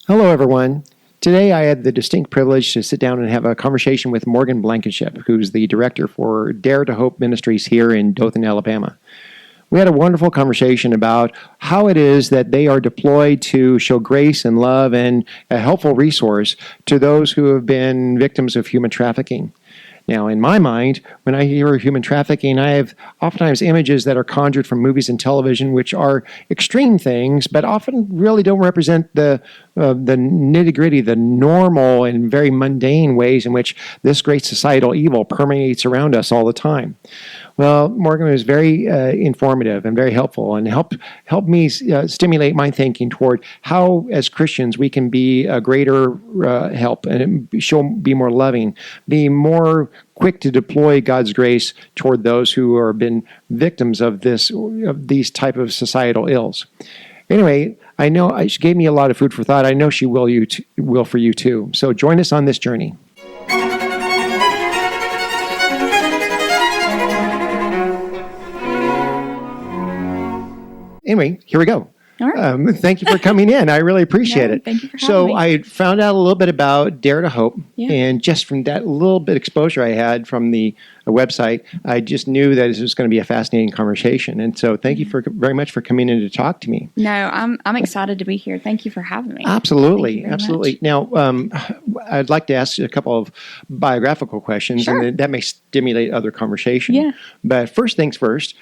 Hello, everyone. Today, I had the distinct privilege to sit down and have a conversation with Morgan Blankenship, who's the director for Dare to Hope Ministries here in Dothan, Alabama. We had a wonderful conversation about how it is that they are deployed to show grace and love and a helpful resource to those who have been victims of human trafficking. Now, in my mind, when I hear human trafficking, I have oftentimes images that are conjured from movies and television, which are extreme things, but often really don't represent the nitty-gritty, the normal and very mundane ways in which this great societal evil permeates around us all the time. Well, Morgan was very informative and very helpful, and helped me stimulate my thinking toward how, as Christians, we can be a greater help and be more loving, be more quick to deploy God's grace toward those who have been victims of these type of societal ills. Anyway, I know she gave me a lot of food for thought. I know she will for you too. So join us on this journey. Anyway, here we go. All right. Thank you for coming in. I really appreciate it. Thank you for having me. I found out a little bit about Dare to Hope, Yeah. and just from that little bit exposure I had from the website, I just knew that this was going to be a fascinating conversation. And so thank you very much for coming in to talk to me. No, I'm excited to be here. Thank you for having me. Absolutely. Thank you very much. Now, I'd like to ask you a couple of biographical questions, Sure. and that may stimulate other conversation. Yeah. But first things first,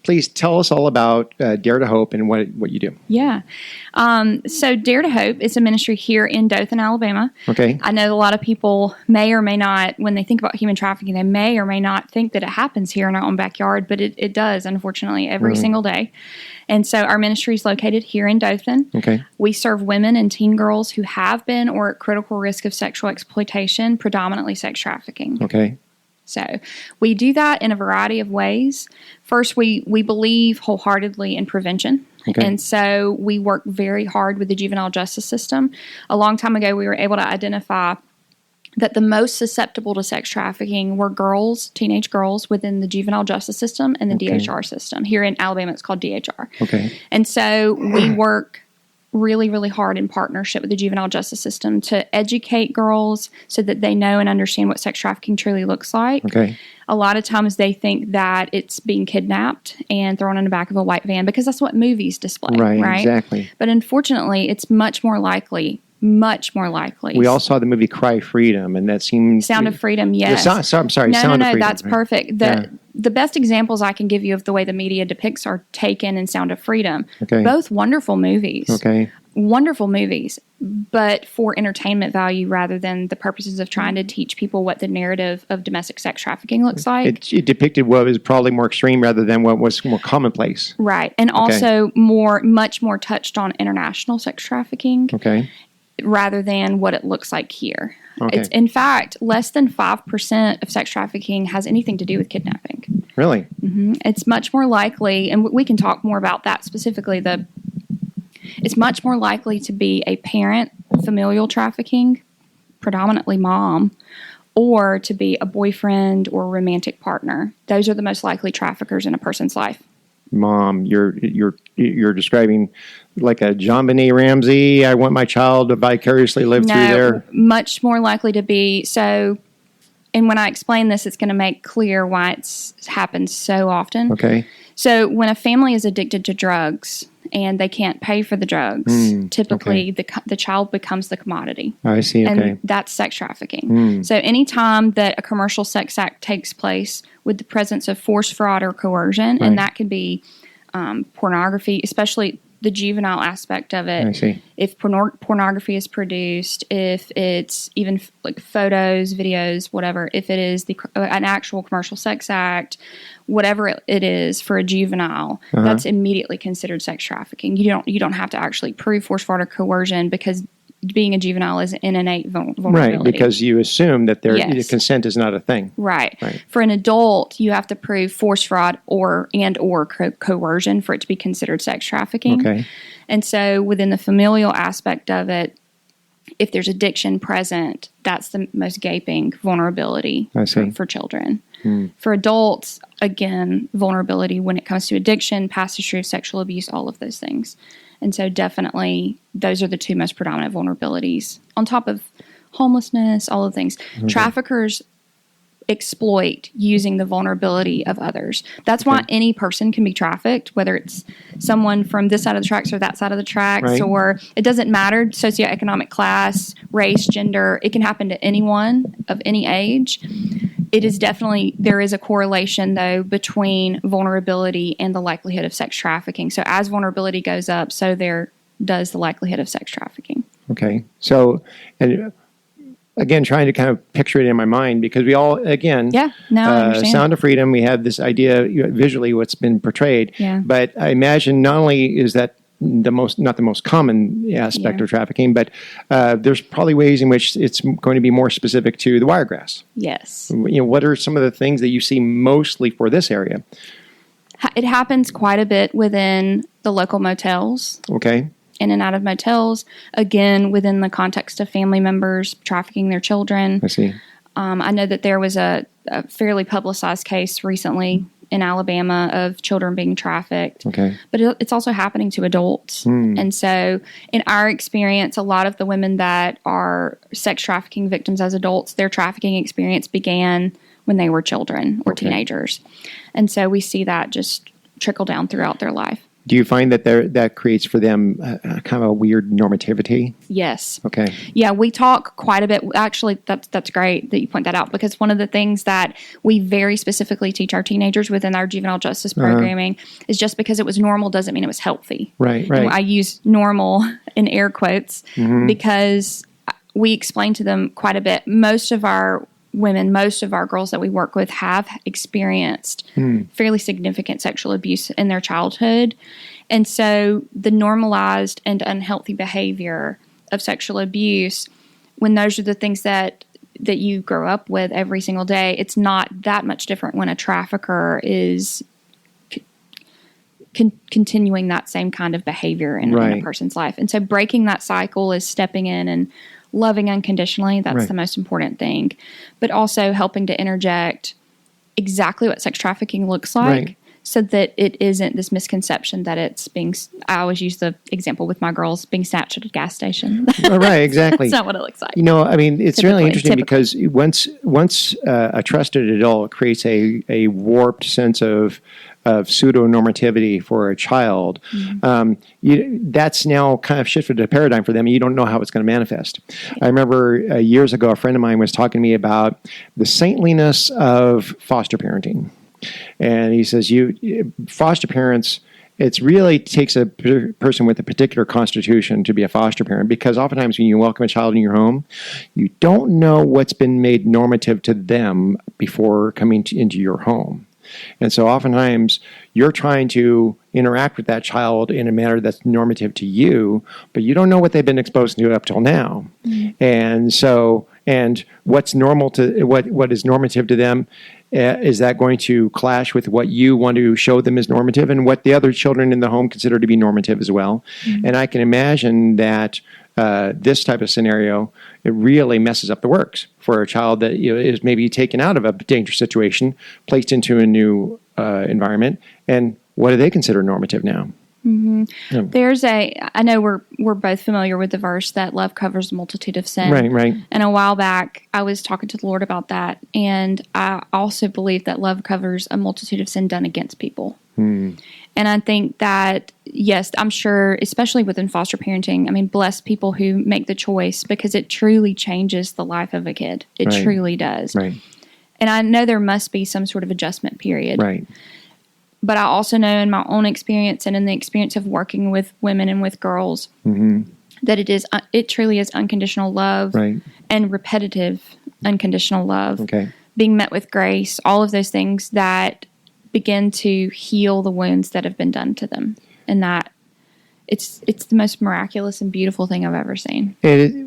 please tell us all about Dare to Hope and what you do. Yeah. So Dare to Hope is a ministry here in Dothan, Alabama. Okay. I know a lot of people may or may not, when they think about human trafficking, they may or may not think that it happens here in our own backyard, but it does, unfortunately, every single day. And so our ministry is located here in Dothan. Okay. We serve women and teen girls who have been or at critical risk of sexual exploitation, predominantly sex trafficking. Okay. So we do that in a variety of ways. First, we believe wholeheartedly in prevention. Okay. And so we work very hard with the juvenile justice system. A long time ago, we were able to identify that the most susceptible to sex trafficking were girls, teenage girls within the juvenile justice system and the DHR system. Here in Alabama, it's called DHR. Okay. And so we work really, really hard in partnership with the juvenile justice system to educate girls so that they know and understand what sex trafficking truly looks like. Okay. A lot of times they think that it's being kidnapped and thrown in the back of a white van because that's what movies display, right? Exactly. But unfortunately, it's much more likely. We all saw the movie Cry Freedom, and that seemed... Sound of Freedom, yes. I'm sorry, Sound of Freedom. That's perfect. The best examples I can give you of the way the media depicts are Taken and Sound of Freedom. Okay. Both wonderful movies. Okay. Wonderful movies, but for entertainment value rather than the purposes of trying to teach people what the narrative of domestic sex trafficking looks like. It depicted what was probably more extreme rather than what was more commonplace. Right. And also much more touched on international sex trafficking. Okay. Rather than what it looks like here. Okay. It's, in fact, less than 5% of sex trafficking has anything to do with kidnapping. Really? Mm-hmm. It's much more likely, and we can talk more about that specifically, it's much more likely to be a parent familial trafficking, predominantly mom, or to be a boyfriend or romantic partner. Those are the most likely traffickers in a person's life. Mom, you're describing like a John Benet Ramsey. I want my child to vicariously live through there. Much more likely to be so. And when I explain this, it's going to make clear why it's happened so often. Okay. So when a family is addicted to drugs and they can't pay for the drugs, typically the child becomes the commodity. I see. Okay. And that's sex trafficking. So anytime that a commercial sex act takes place with the presence of force, fraud, or coercion, and that could be pornography, especially the juvenile aspect of it. I see. If pornography is produced, if it's even like photos, videos, whatever, if it is an actual commercial sex act, whatever it is for a juvenile, that's immediately considered sex trafficking. You don't have to actually prove force, fraud, or coercion because being a juvenile is an innate vulnerability. Right, because you assume that consent is not a thing. Right. For an adult, you have to prove force, fraud, or coercion for it to be considered sex trafficking. Okay. And so within the familial aspect of it, if there's addiction present, that's the most gaping vulnerability for children. For adults, again, vulnerability when it comes to addiction, past history of sexual abuse, all of those things. And so definitely those are the two most predominant vulnerabilities on top of homelessness, all the things. Traffickers exploit using the vulnerability of others. That's why any person can be trafficked, whether it's someone from this side of the tracks or that side of the tracks, or it doesn't matter, socioeconomic class, race, gender, it can happen to anyone of any age. It is definitely, there is a correlation though between vulnerability and the likelihood of sex trafficking. So as vulnerability goes up, so there does the likelihood of sex trafficking. Okay. So, and again, trying to kind of picture it in my mind, because we all, again, I understand. Sound of Freedom, we have this idea visually what's been portrayed. Yeah. But I imagine not only is that not the most common aspect of trafficking, but there's probably ways in which it's going to be more specific to the wiregrass. Yes. What are some of the things that you see mostly for this area? It happens quite a bit within the local motels. Okay. In and out of motels, again, within the context of family members trafficking their children. I see. I know that there was a fairly publicized case recently in Alabama of children being trafficked. Okay. But it's also happening to adults. And so in our experience, a lot of the women that are sex trafficking victims as adults, their trafficking experience began when they were children or teenagers. And so we see that just trickle down throughout their life. Do you find that that creates for them kind of a weird normativity? Yes. Okay. Yeah, we talk quite a bit. Actually, that's great that you point that out, because one of the things that we very specifically teach our teenagers within our juvenile justice programming is just because it was normal doesn't mean it was healthy. Right. And I use normal in air quotes because we explain to them quite a bit. Most of our women, most of our girls that we work with have experienced fairly significant sexual abuse in their childhood. And so the normalized and unhealthy behavior of sexual abuse, when those are the things that you grow up with every single day, it's not that much different when a trafficker is continuing that same kind of behavior in a person's life. And so breaking that cycle is stepping in and loving unconditionally. That's the most important thing. But also helping to interject exactly what sex trafficking looks like so that it isn't this misconception that it's being, I always use the example with my girls, being snatched at a gas station. Right, exactly. That's not what it looks like. I mean, it's really interesting because once a trusted adult creates a warped sense of pseudo-normativity for a child, that's now kind of shifted a paradigm for them, and you don't know how it's going to manifest. I remember years ago, a friend of mine was talking to me about the saintliness of foster parenting. And he says, foster parents, it really takes a person with a particular constitution to be a foster parent, because oftentimes when you welcome a child in your home, you don't know what's been made normative to them before coming into your home. And so oftentimes you're trying to interact with that child in a manner that's normative to you, but you don't know what they've been exposed to up till now. And what's normal to what is normative to them, is that going to clash with what you want to show them as normative and what the other children in the home consider to be normative as well? And I can imagine that this type of scenario, it really messes up the works for a child that is maybe taken out of a dangerous situation, placed into a new environment, and what do they consider normative now? There's I know we're both familiar with the verse that love covers a multitude of sin. Right. And a while back, I was talking to the Lord about that, and I also believe that love covers a multitude of sin done against people. And I think that, yes, I'm sure, especially within foster parenting, I mean, bless people who make the choice, because it truly changes the life of a kid. It truly does. Right. And I know there must be some sort of adjustment period. Right. But I also know in my own experience and in the experience of working with women and with girls that it truly is unconditional love and repetitive unconditional love, being met with grace, all of those things that begin to heal the wounds that have been done to them. And that it's the most miraculous and beautiful thing I've ever seen.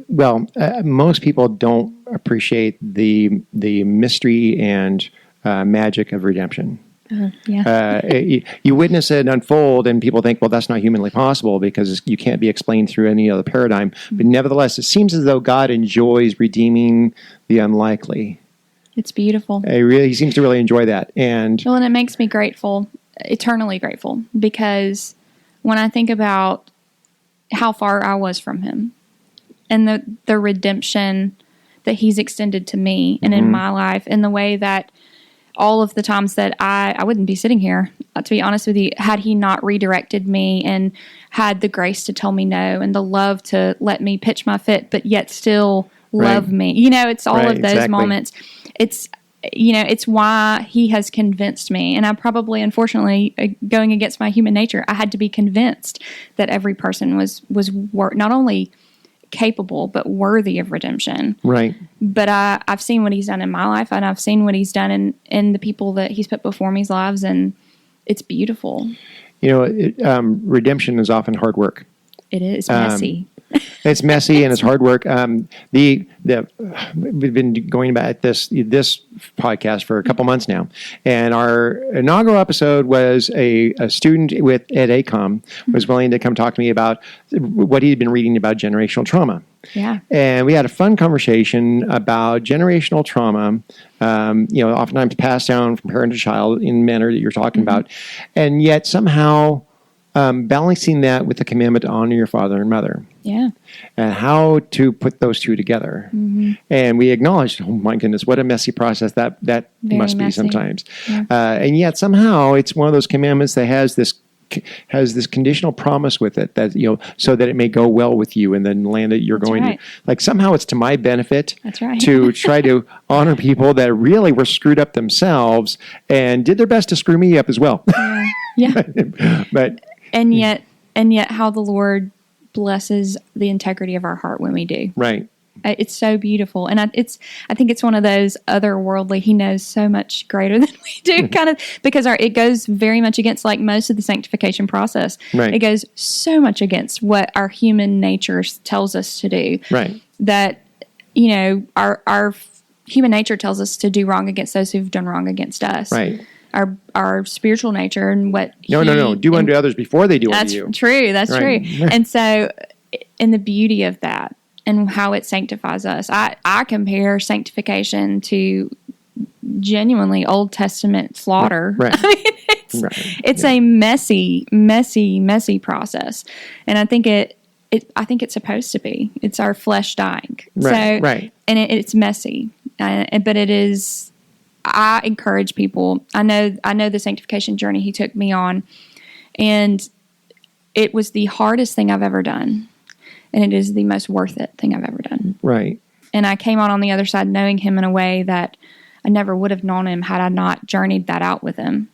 Most people don't appreciate the mystery and magic of redemption. You witness it unfold, and people think, well, that's not humanly possible because you can't be explained through any other paradigm. But nevertheless, it seems as though God enjoys redeeming the unlikely. It's beautiful. He seems to really enjoy that. And it makes me grateful, eternally grateful, because when I think about how far I was from him, and the redemption that he's extended to me and in my life, and the way that all of the times that I wouldn't be sitting here, to be honest with you, had he not redirected me and had the grace to tell me no and the love to let me pitch my fit, but yet still love me. It's all of those moments. It's, it's why he has convinced me. And I probably, unfortunately, going against my human nature, I had to be convinced that every person was not only capable but worthy of redemption. Right. But I've seen what he's done in my life, and I've seen what he's done in the people that he's put before me's lives, and it's beautiful. Redemption is often hard work. It is messy. It's messy and it's hard work. We've been going about this podcast for a couple months now, and our inaugural episode was a student at ACOM was willing to come talk to me about what he had been reading about generational trauma. Yeah, and we had a fun conversation about generational trauma. Oftentimes passed down from parent to child in the manner that you're talking about, and yet somehow balancing that with the commandment to honor your father and mother. Yeah. And how to put those two together. And we acknowledged, oh my goodness, what a messy process that must be sometimes. Yeah. And yet somehow it's one of those commandments that has this conditional promise with it that, so that it may go well with you and then land that you're going to, like somehow it's to my benefit to try to honor people that really were screwed up themselves and did their best to screw me up as well. Yeah. But and yet how the Lord blesses the integrity of our heart when we do. Right. It's so beautiful. And I think it's one of those otherworldly, he knows so much greater than we do, kind of, because it goes very much against, like most of the sanctification process. Right. It goes so much against what our human nature tells us to do. Right. That, our human nature tells us to do wrong against those who've done wrong against us. Right. Our spiritual nature and what No. Do unto others before they do unto you. That's true. That's true. And so, in the beauty of that and how it sanctifies us, I compare sanctification to genuinely Old Testament slaughter. Right. I mean, it's a messy, messy, messy process, and I think it's supposed to be. It's our flesh dying. Right. And it's messy, but it is. I encourage people. I know the sanctification journey he took me on, and it was the hardest thing I've ever done, and it is the most worth it thing I've ever done. Right. And I came out on the other side knowing him in a way that I never would have known him had I not journeyed that out with him.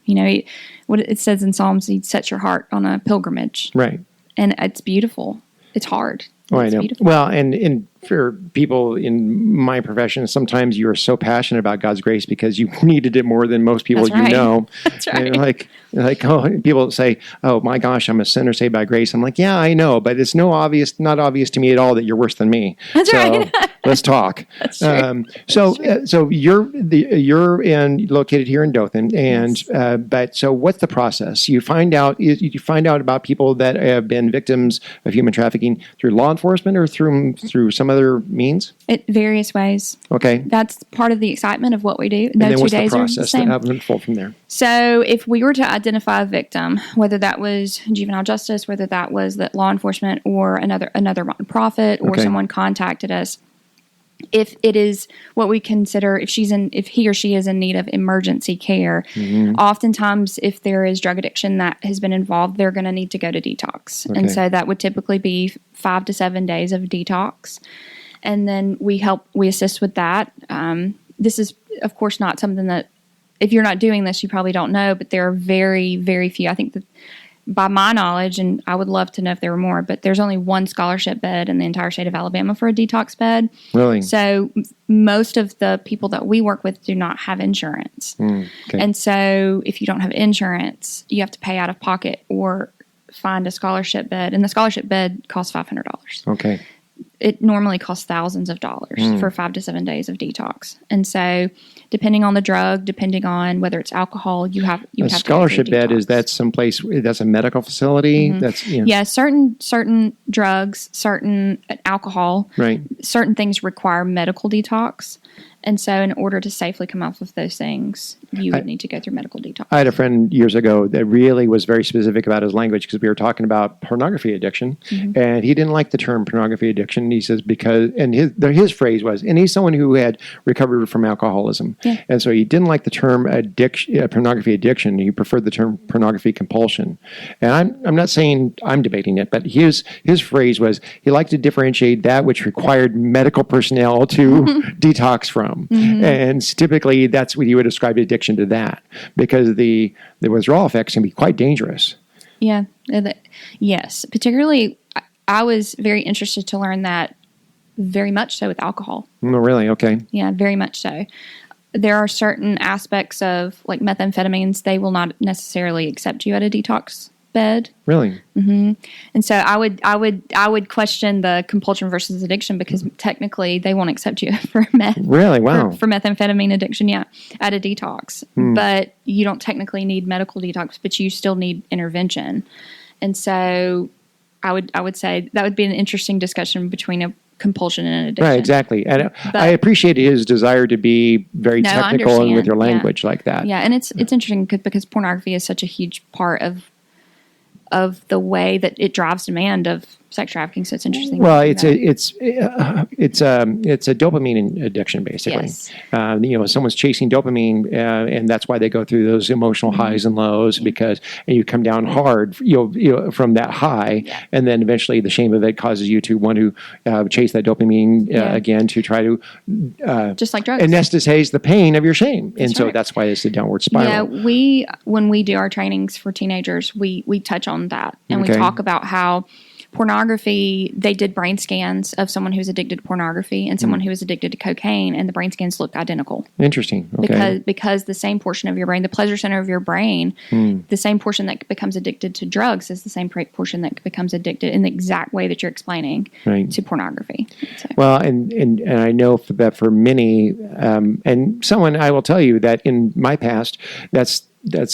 What it says in Psalms, he sets your heart on a pilgrimage. Right. And it's beautiful. It's hard. Oh, I know. Beautiful. Well, and for people in my profession, sometimes you are so passionate about God's grace because you needed it more than most people know. That's right. And people say, "Oh my gosh, I'm a sinner saved by grace." I'm like, "Yeah, I know, but it's not obvious to me at all that you're worse than me." That's right. Let's talk. That's true. So you're located here in Dothan, and yes. But so what's the process? You find out about people that have been victims of human trafficking through law enforcement or through some other means? It various ways. Okay. That's part of the excitement of what we do. And then what's the process that unfold from there? So if we were to identify a victim, whether that was juvenile justice, whether that was that law enforcement or another nonprofit or someone contacted us, if it is what we consider, if he or she is in need of emergency care, oftentimes if there is drug addiction that has been involved, they're going to need to go to detox. Okay. And so that would typically be 5 to 7 days of detox. And then we assist with that. This is, of course, not something that, if you're not doing this, you probably don't know, but there are very, very few. I think that by my knowledge, and I would love to know if there were more, but there's only one scholarship bed in the entire state of Alabama for a detox bed. Really? So most of the people that we work with do not have insurance. Okay. And so if you don't have insurance, you have to pay out of pocket or find a scholarship bed. And the scholarship bed costs $500. Okay. It normally costs thousands of dollars for 5 to 7 days of detox. And so depending on the drug, depending on whether it's alcohol, you have a scholarship bed. Is that someplace that's a medical facility? That's certain drugs, certain alcohol, right? Certain things require medical detox, And so in order to safely come off of those things, you would need to go through medical detox. I had a friend years ago that really was very specific about his language because we were talking about pornography addiction, and he didn't like the term pornography addiction. He says his phrase was, and he's someone who had recovered from alcoholism, and so he didn't like the term pornography addiction. He preferred the term pornography compulsion. And I'm not saying I'm debating it, but his phrase was he liked to differentiate that which required medical personnel to detox from. And typically that's what you would ascribe addiction to, that, because the withdrawal effects can be quite dangerous. Yeah. Yes. Particularly, I was very interested to learn that very much so with alcohol. Oh, really? Okay. Yeah, very much so. There are certain aspects of like methamphetamines, they will not necessarily accept you at a detox bed. Really? And so I would question the compulsion versus addiction, because technically they won't accept you for meth. Really? Wow. For methamphetamine addiction, at a detox. But you don't technically need medical detox, but you still need intervention. And so I would say that would be an interesting discussion between a compulsion and an addiction. Right, exactly. And I appreciate his desire to be very technical and with your language like that. Yeah, and it's interesting because pornography is such a huge part of the way that it drives demand of sex trafficking. So it's interesting. Well, it's a dopamine addiction, basically. Yes. Someone's chasing dopamine, and that's why they go through those emotional highs and lows, because and you come down hard, from that high, and then eventually the shame of it causes you to want to chase that dopamine again to try to just like drugs, anesthetize the pain of your shame, that's and so right. that's why it's a downward spiral. Yeah, when we do our trainings for teenagers, we touch on that, and we talk about how pornography, they did brain scans of someone who's addicted to pornography and someone who was addicted to cocaine, and the brain scans looked identical. Interesting. Okay. Because the same portion of your brain, the pleasure center of your brain, the same portion that becomes addicted to drugs is the same portion that becomes addicted in the exact way that you're explaining to pornography. So. Well, and I know that for many, and someone I will tell you that in my past, that's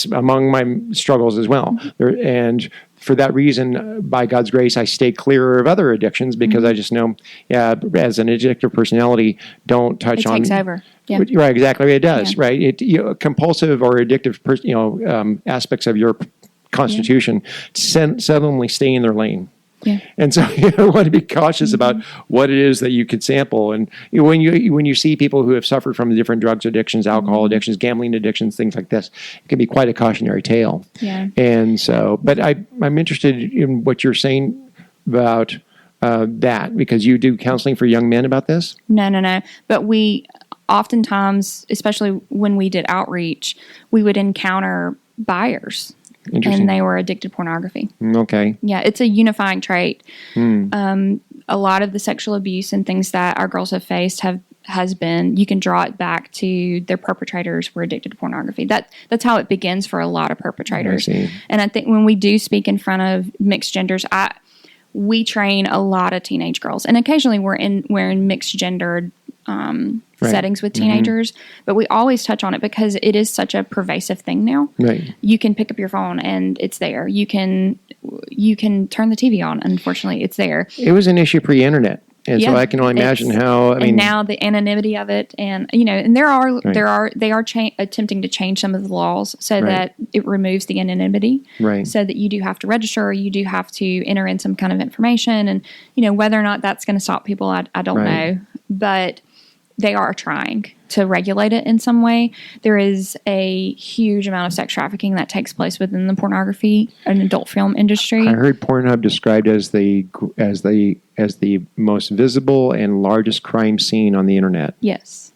among my struggles as well. And for that reason, by God's grace, I stay clear of other addictions because I just know, as an addictive personality, don't touch on. It takes over. Yeah. Right, exactly. It does, right? Compulsive or addictive, aspects of your constitution suddenly stay in their lane. Yeah. And so you want to be cautious about what it is that you could sample. And when you see people who have suffered from different drugs addictions, alcohol addictions, gambling addictions, things like this, it can be quite a cautionary tale. Yeah. And so, but I'm interested in what you're saying about that, because you do counseling for young men about this? No. But we oftentimes, especially when we did outreach, we would encounter buyers. And they were addicted to pornography. Okay. Yeah, it's a unifying trait. A lot of the sexual abuse and things that our girls have faced has been, you can draw it back to their perpetrators were addicted to pornography. That's how it begins for a lot of perpetrators. And I think when we do speak in front of mixed genders, we train a lot of teenage girls, and occasionally we're in mixed gendered settings with teenagers, but we always touch on it because it is such a pervasive thing now. Right. You can pick up your phone and it's there. You can turn the TV on. Unfortunately, it's there. It was an issue pre-internet. And so I can only imagine how. And now the anonymity of it, and and they are attempting to change some of the laws so that it removes the anonymity, so that you do have to register, you do have to enter in some kind of information, and whether or not that's going to stop people, I don't know, but they are trying to regulate it in some way. There is a huge amount of sex trafficking that takes place within the pornography and adult film industry. I heard Pornhub described as the most visible and largest crime scene on the internet. Yes.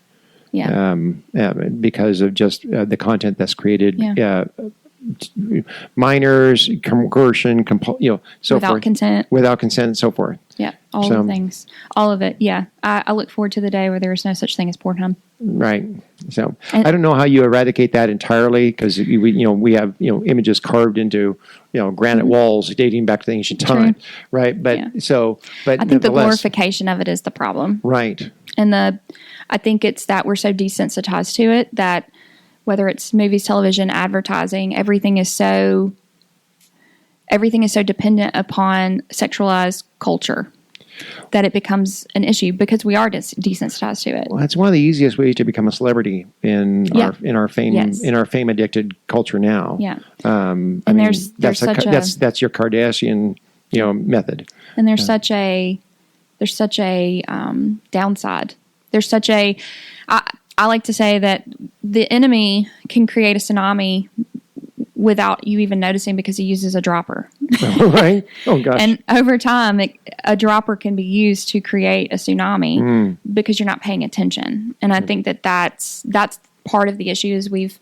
Yeah. Because of just the content that's created. Yeah. Minors, coercion, so without forth. Without consent, and so forth. Yeah, all the things, all of it. Yeah, I look forward to the day where there is no such thing as Pornhub. Right. So I don't know how you eradicate that entirely, because we have images carved into granite walls dating back to the ancient time, right? But but I think the glorification of it is the problem, right? And I think it's that we're so desensitized to it that whether it's movies, television, advertising, everything is so dependent upon sexualized culture. that it becomes an issue because we are desensitized to it. Well, that's one of the easiest ways to become a celebrity in our fame addicted culture now. Yeah. And there's such that's your Kardashian, method. And there's such a downside. There's such a I like to say that the enemy can create a tsunami without you even noticing because he uses a dropper. Right? Oh, gosh. And over time, a dropper can be used to create a tsunami because you're not paying attention. And I think that's part of the issue is we've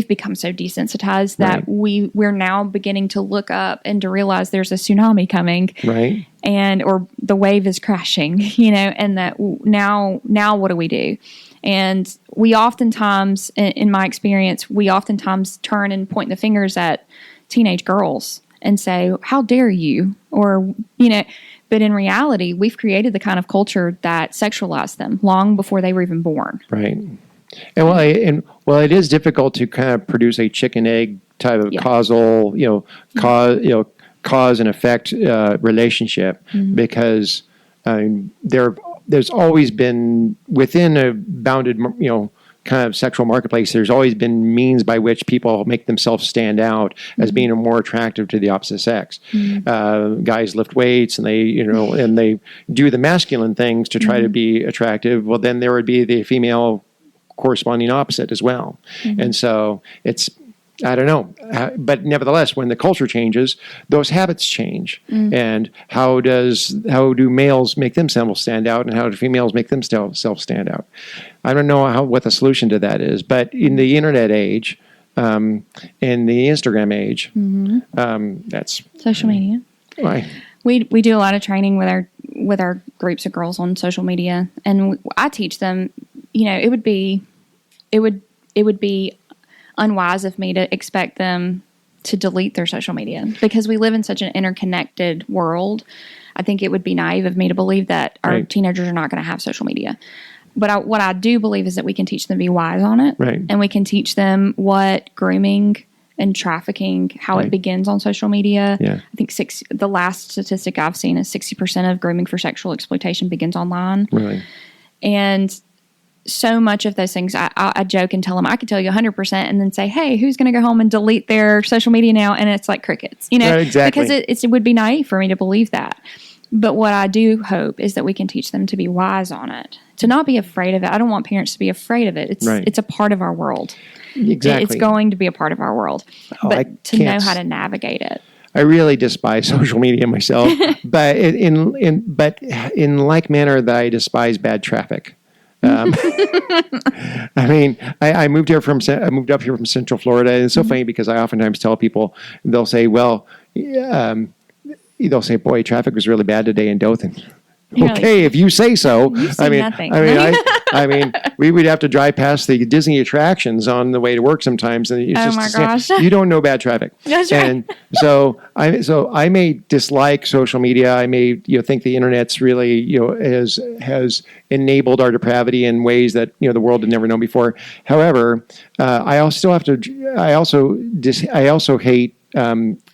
become so desensitized that we're now beginning to look up and to realize there's a tsunami coming. Right. Or the wave is crashing, and that now what do we do? And we oftentimes, in my experience, turn and point the fingers at teenage girls and say, how dare you? Or, but in reality, we've created the kind of culture that sexualized them long before they were even born. Right. And it is difficult to kind of produce a chicken egg type of causal, cause and effect relationship because there's always been within a bounded, kind of sexual marketplace. There's always been means by which people make themselves stand out as being more attractive to the opposite sex. Guys lift weights and they do the masculine things to try to be attractive. Well, then there would be the female corresponding opposite as well. And so I don't know. But nevertheless, when the culture changes, those habits change. And how do males make themselves stand out and how do females make themselves stand out? I don't know what the solution to that is. But in the internet age, in the Instagram age, that's social media. Right. We do a lot of training with our groups of girls on social media, and I teach them. It would be unwise of me to expect them to delete their social media because we live in such an interconnected world. I think it would be naive of me to believe that our teenagers are not going to have social media. But what I do believe is that we can teach them to be wise on it. Right. And we can teach them what grooming and trafficking, how it begins on social media. Yeah. I think the last statistic I've seen is 60% of grooming for sexual exploitation begins online. Really? And so much of those things, I joke and tell them, I could tell you 100% and then say, hey, who's going to go home and delete their social media now? And it's like crickets, Right, exactly. Because it would be naive for me to believe that. But what I do hope is that we can teach them to be wise on it, to not be afraid of it. I don't want parents to be afraid of it. It's a part of our world. Exactly. It's going to be a part of our world. But to know how to navigate it. I really despise social media myself, but in like manner that I despise bad traffic. I mean, I moved up here from Central Florida, and it's so funny because I oftentimes tell people, they'll say, "Well, they'll say, boy, traffic was really bad today in Dothan." Okay, if you say so. Nothing. I mean, we would have to drive past the Disney attractions on the way to work sometimes, and it's my gosh, you don't know bad traffic. That's and right. so I may dislike social media. I may think the internet's really has enabled our depravity in ways that the world had never known before. However, I also hate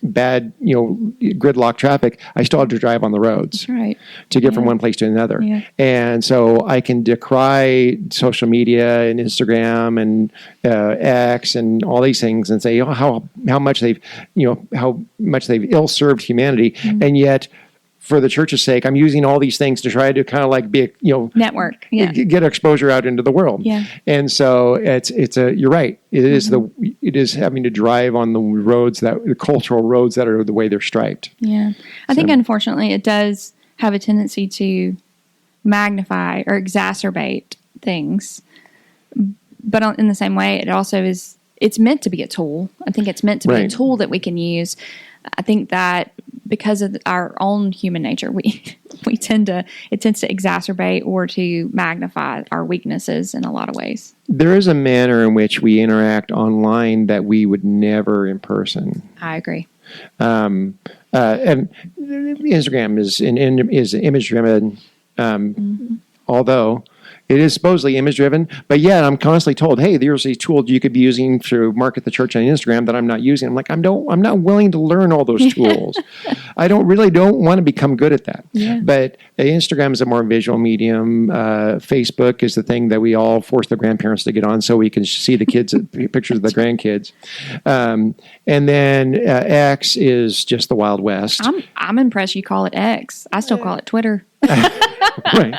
bad, gridlock traffic. I still have to drive on the roads to get from one place to another. Yeah. And so I can decry social media and Instagram and X and all these things and say how much they've ill-served humanity. And yet, for the church's sake, I'm using all these things to try to kind of like be network, get exposure out into the world. Yeah. And so you're right. It is having to drive on the cultural roads that are the way they're striped. Yeah. I think unfortunately it does have a tendency to magnify or exacerbate things. But in the same way, it also is, it's meant to be a tool. I think it's meant to be a tool that we can use. I think that because of our own human nature, it tends to exacerbate or to magnify our weaknesses in a lot of ways. There is a manner in which we interact online that we would never in person. I agree. And Instagram is image driven, although It is supposedly image driven, but yet I'm constantly told, "Hey, there's these tools you could be using to market the church on Instagram that I'm not using." I'm like, I'm not willing to learn all those tools. I don't want to become good at that. Yeah. But Instagram is a more visual medium. Facebook is the thing that we all force the grandparents to get on so we can see the kids, pictures of the grandkids. And then X is just the Wild West. I'm impressed you call it X. I still call it Twitter. Right.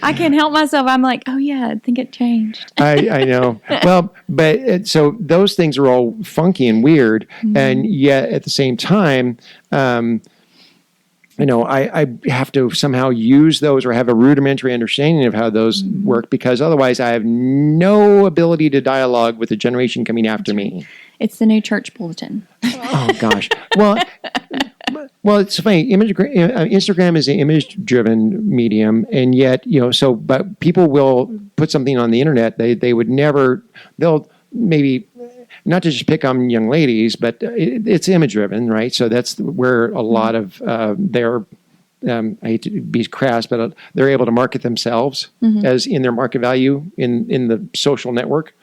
I can't help myself. I'm like, oh yeah, I think it changed. I know. Well, but so those things are all funky and weird, and yet at the same time, I have to somehow use those or have a rudimentary understanding of how those work, because otherwise I have no ability to dialogue with the generation coming after me. It's the new church bulletin. Oh gosh. Well, it's funny. Instagram is an image-driven medium, and yet, but people will put something on the internet. They would never. They'll maybe not to just pick on young ladies, but it's image-driven, right? So that's where a lot of their. I hate to be crass, but they're able to market themselves as in their market value in the social network.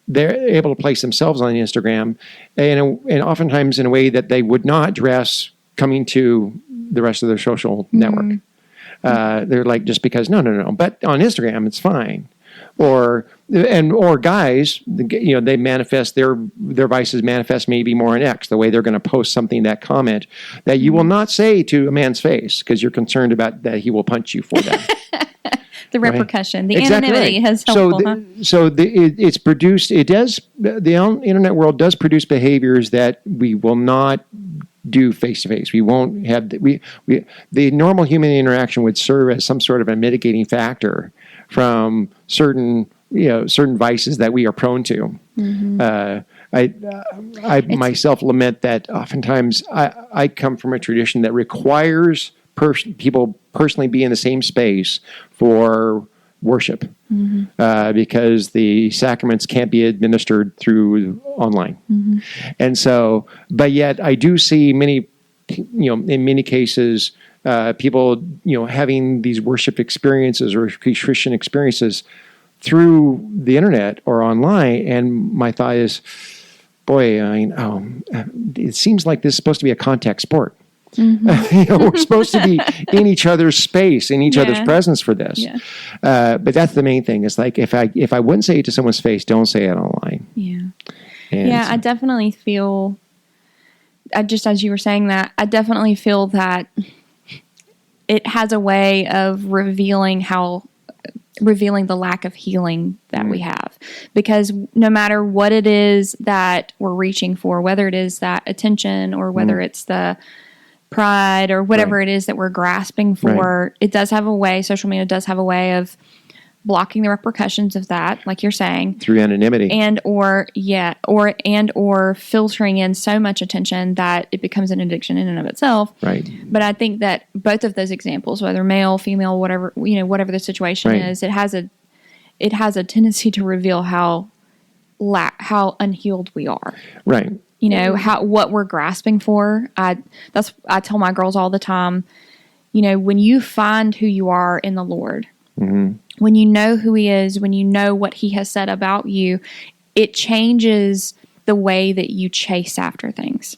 They're able to place themselves on Instagram, and oftentimes in a way that they would not dress coming to the rest of their social network. They're like, just because no, but on Instagram it's fine. Or guys, they manifest their vices manifest maybe more in X, the way they're going to post something, that comment that you will not say to a man's face because you're concerned about that he will punch you for that. The repercussion, right? The anonymity has helpful. It's produced. It does. The internet world does produce behaviors that we will not do face to face. We won't have the normal human interaction would serve as some sort of a mitigating factor from certain vices that we are prone to. I myself lament that oftentimes I come from a tradition that requires people personally be in the same space for worship, because the sacraments can't be administered through online. And so, but yet I do see many, in many cases, people, having these worship experiences or Christian experiences through the internet or online. And my thought is, boy, it seems like this is supposed to be a contact sport. We're supposed to be in each other's space, in each other's presence for this. Yeah. But that's the main thing. It's like, if I wouldn't say it to someone's face, don't say it online. Yeah. I definitely feel, just as you were saying that, I definitely feel that it has a way of revealing the lack of healing that we have. Because no matter what it is that we're reaching for, whether it is that attention or whether it's the pride or whatever it is that we're grasping for, it does have a way, social media does have a way of blocking the repercussions of that, like you're saying, through anonymity, or filtering in so much attention that it becomes an addiction in and of itself. Right. But I think that both of those examples, whether male, female, whatever the situation is, it has a tendency to reveal how unhealed we are. Right. What we're grasping for. I tell my girls all the time, when you find who you are in the Lord, when you know who He is, when you know what He has said about you, it changes the way that you chase after things,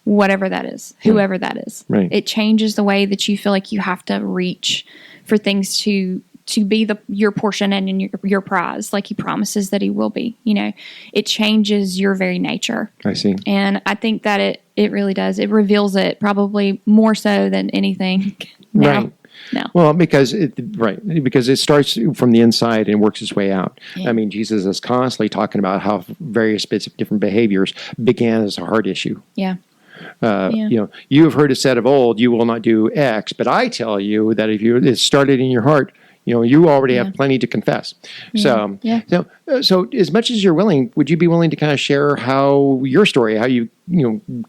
whatever that is, whoever that is. Right. It changes the way that you feel like you have to reach for things to be your portion and your prize, like He promises that He will be. It changes your very nature. I see. And I think that it really does. It reveals it probably more so than anything now. Right. No. Well, because it starts from the inside and works its way out. Yeah. I mean, Jesus is constantly talking about how various bits of different behaviors began as a heart issue. Yeah. You have heard it said of old, you will not do X, but I tell you that if it started in your heart, you already have plenty to confess. Yeah. So as much as you're willing, would you be willing to kind of share how your story, how you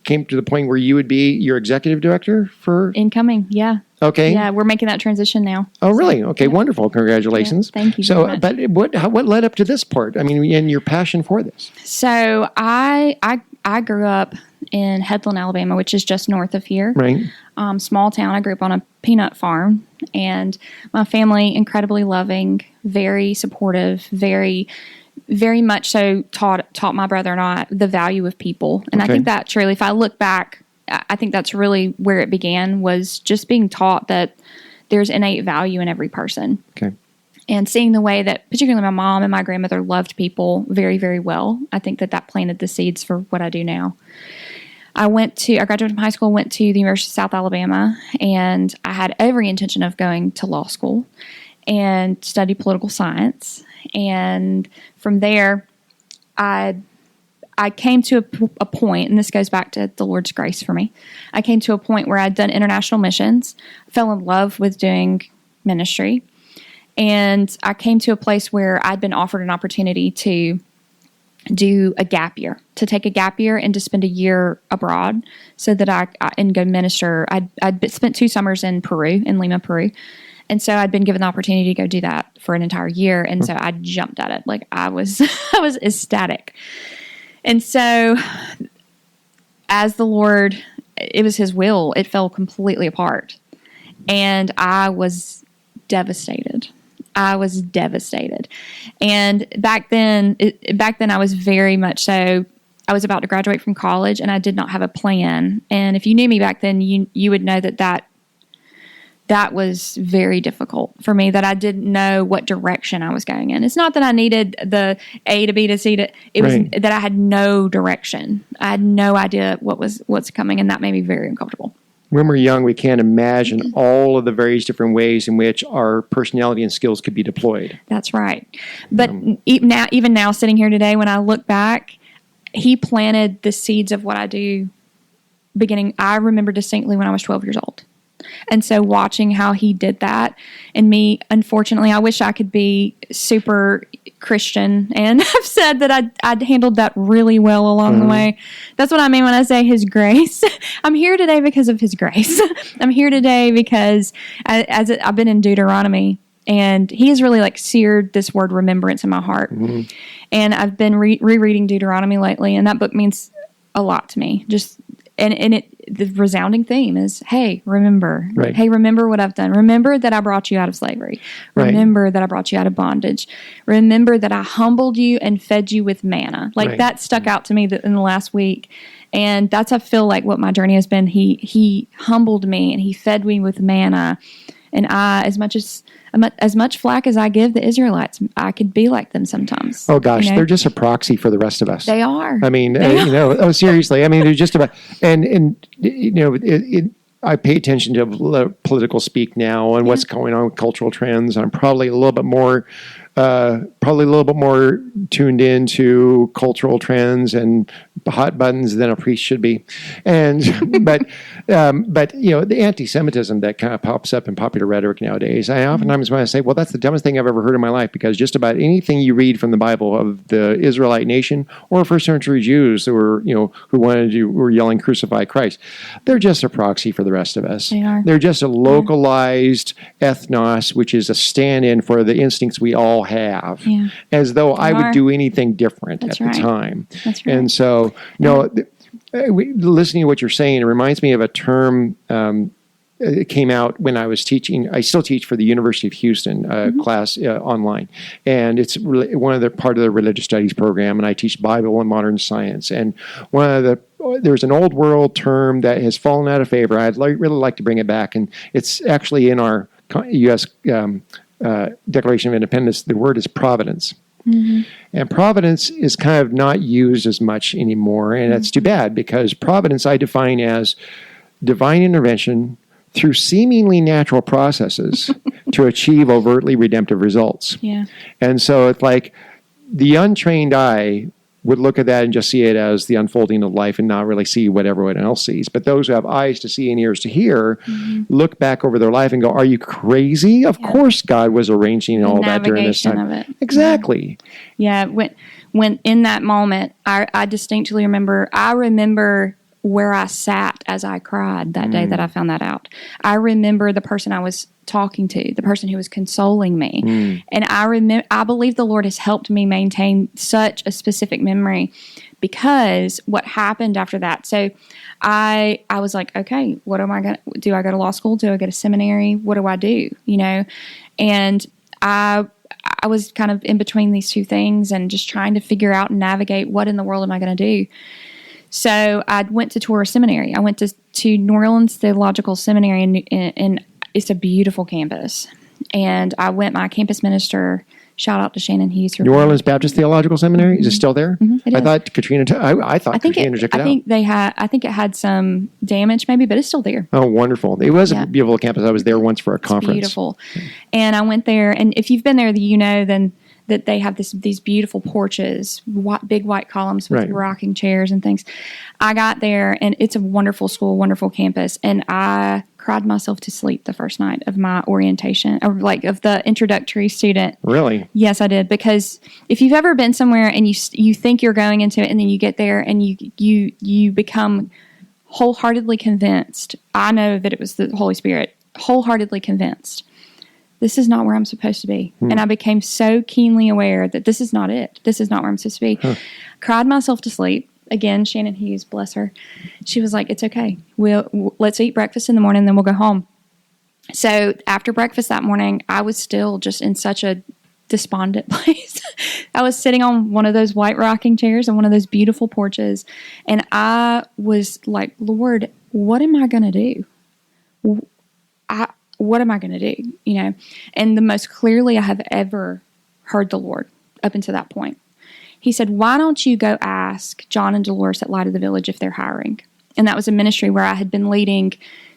came to the point where you would be your executive director for incoming? Yeah. Okay. Yeah, we're making that transition now. Oh, really? Okay, wonderful. Congratulations. Yeah, thank you. So, very much. But what led up to this part? I mean, and your passion for this. So I grew up in Headland, Alabama, which is just north of here. Right. Small town. I grew up on a peanut farm. And my family, incredibly loving, very supportive, very, very much so taught my brother and I the value of people. And I think that truly, if I look back, I think that's really where it began, was just being taught that there's innate value in every person. Okay. And seeing the way that particularly my mom and my grandmother loved people very, very well. I think that planted the seeds for what I do now. I graduated from high school, went to the University of South Alabama, and I had every intention of going to law school and study political science. And from there, I came to a point, and this goes back to the Lord's grace for me. I came to a point where I'd done international missions, fell in love with doing ministry, and I came to a place where I'd been offered an opportunity to do a gap year, to take a gap year and to spend a year abroad so that I and go minister. I'd spent 2 summers in Peru, in Lima, Peru. And so I'd been given the opportunity to go do that for an entire year. And so I jumped at it. Like I was ecstatic. And so as the Lord, it was his will, it fell completely apart. And I was devastated. And back then I was very much so, I was about to graduate from college and I did not have a plan. And if you knew me back then, you would know that was very difficult for me, that I didn't know what direction I was going in. It's not that I needed the A to B to C it was that I had no direction. I had no idea what's coming, and that made me very uncomfortable. When we're young, we can't imagine all of the various different ways in which our personality and skills could be deployed. That's right. But even now, sitting here today, when I look back, he planted the seeds of what I do beginning. I remember distinctly when I was 12 years old. And so watching how he did that, and me, unfortunately, I wish I could be super Christian, and I've said that I'd handled that really well along the way. That's what I mean when I say his grace. I'm here today because of his grace. I'm here today because I've been in Deuteronomy, and he has really seared this word remembrance in my heart. And I've been rereading Deuteronomy lately, and that book means a lot to me. The resounding theme is, hey, remember. Right. Hey, remember what I've done. Remember that I brought you out of slavery. Remember that I brought you out of bondage. Remember that I humbled you and fed you with manna. That stuck out to me in the last week. And that's, I feel like, what my journey has been. He humbled me and he fed me with manna. And I, as much flack as I give the Israelites, I could be like them sometimes. Oh gosh, they're just a proxy for the rest of us. They are. I mean, seriously. I mean, they're just about, and I pay attention to political speak now and what's going on with cultural trends. I'm probably a little bit more tuned into cultural trends and hot buttons than a priest should be. And but the anti-Semitism that kind of pops up in popular rhetoric nowadays, I oftentimes want to say, well, that's the dumbest thing I've ever heard in my life, because just about anything you read from the Bible of the Israelite nation or first century Jews who were yelling crucify Christ, they're just a proxy for the rest of us. They are. They're just a localized ethnos, which is a stand-in for the instincts we all have, as though I would do anything different at the time. That's right. And so, listening to what you're saying, it reminds me of a term. It came out when I was teaching. I still teach for the University of Houston class online, and it's really part of the religious studies program. And I teach Bible and modern science. And there's an old world term that has fallen out of favor. I'd really like to bring it back, and it's actually in our U.S. Declaration of Independence. The word is providence. And providence is kind of not used as much anymore, and that's too bad, because providence I define as divine intervention through seemingly natural processes to achieve overtly redemptive results. And so it's like the untrained eye would look at that and just see it as the unfolding of life and not really see what everyone else sees. But those who have eyes to see and ears to hear look back over their life and go, are you crazy? Of course God was arranging all that during this time. Of it. Exactly. Yeah. When in that moment, I distinctly remember where I sat as I cried that day that I found that out. I remember the person I was talking to, the person who was consoling me. And I believe the Lord has helped me maintain such a specific memory because what happened after that. So I was like, okay, what am I going to do? I go to law school? Do I go to seminary? What do I do? And I was kind of in between these two things and just trying to figure out and navigate what in the world am I going to do. So I went to tour a seminary. I went to New Orleans Theological Seminary, and it's a beautiful campus. And my campus minister, shout out to Shannon Hughes. New Orleans Baptist Theological Seminary, is it still there? It I is. thought Katrina. I thought Katrina took it out. I think it had some damage, maybe, but it's still there. Oh, wonderful! It was a beautiful campus. I was there once for a conference. Beautiful, and I went there. And if you've been there, then that they have these beautiful porches, big white columns with rocking chairs and things. I got there, and it's a wonderful school, wonderful campus, and I cried myself to sleep the first night of my orientation, or of the introductory student. Really? Yes, I did. Because if you've ever been somewhere and you think you're going into it, and then you get there and you become wholeheartedly convinced. I know that it was the Holy Spirit. Wholeheartedly convinced. This is not where I'm supposed to be. And I became so keenly aware that this is not it. This is not where I'm supposed to be. Cried myself to sleep. Again, Shannon Hughes, bless her. She was like, it's okay. Let's eat breakfast in the morning, then we'll go home. So after breakfast that morning, I was still just in such a despondent place. I was sitting on one of those white rocking chairs on one of those beautiful porches. And I was like, Lord, what am I going to do? What am I going to do? And the most clearly I have ever heard the Lord up until that point. He said, why don't you go ask John and Dolores at Light of the Village if they're hiring? And that was a ministry where I had been leading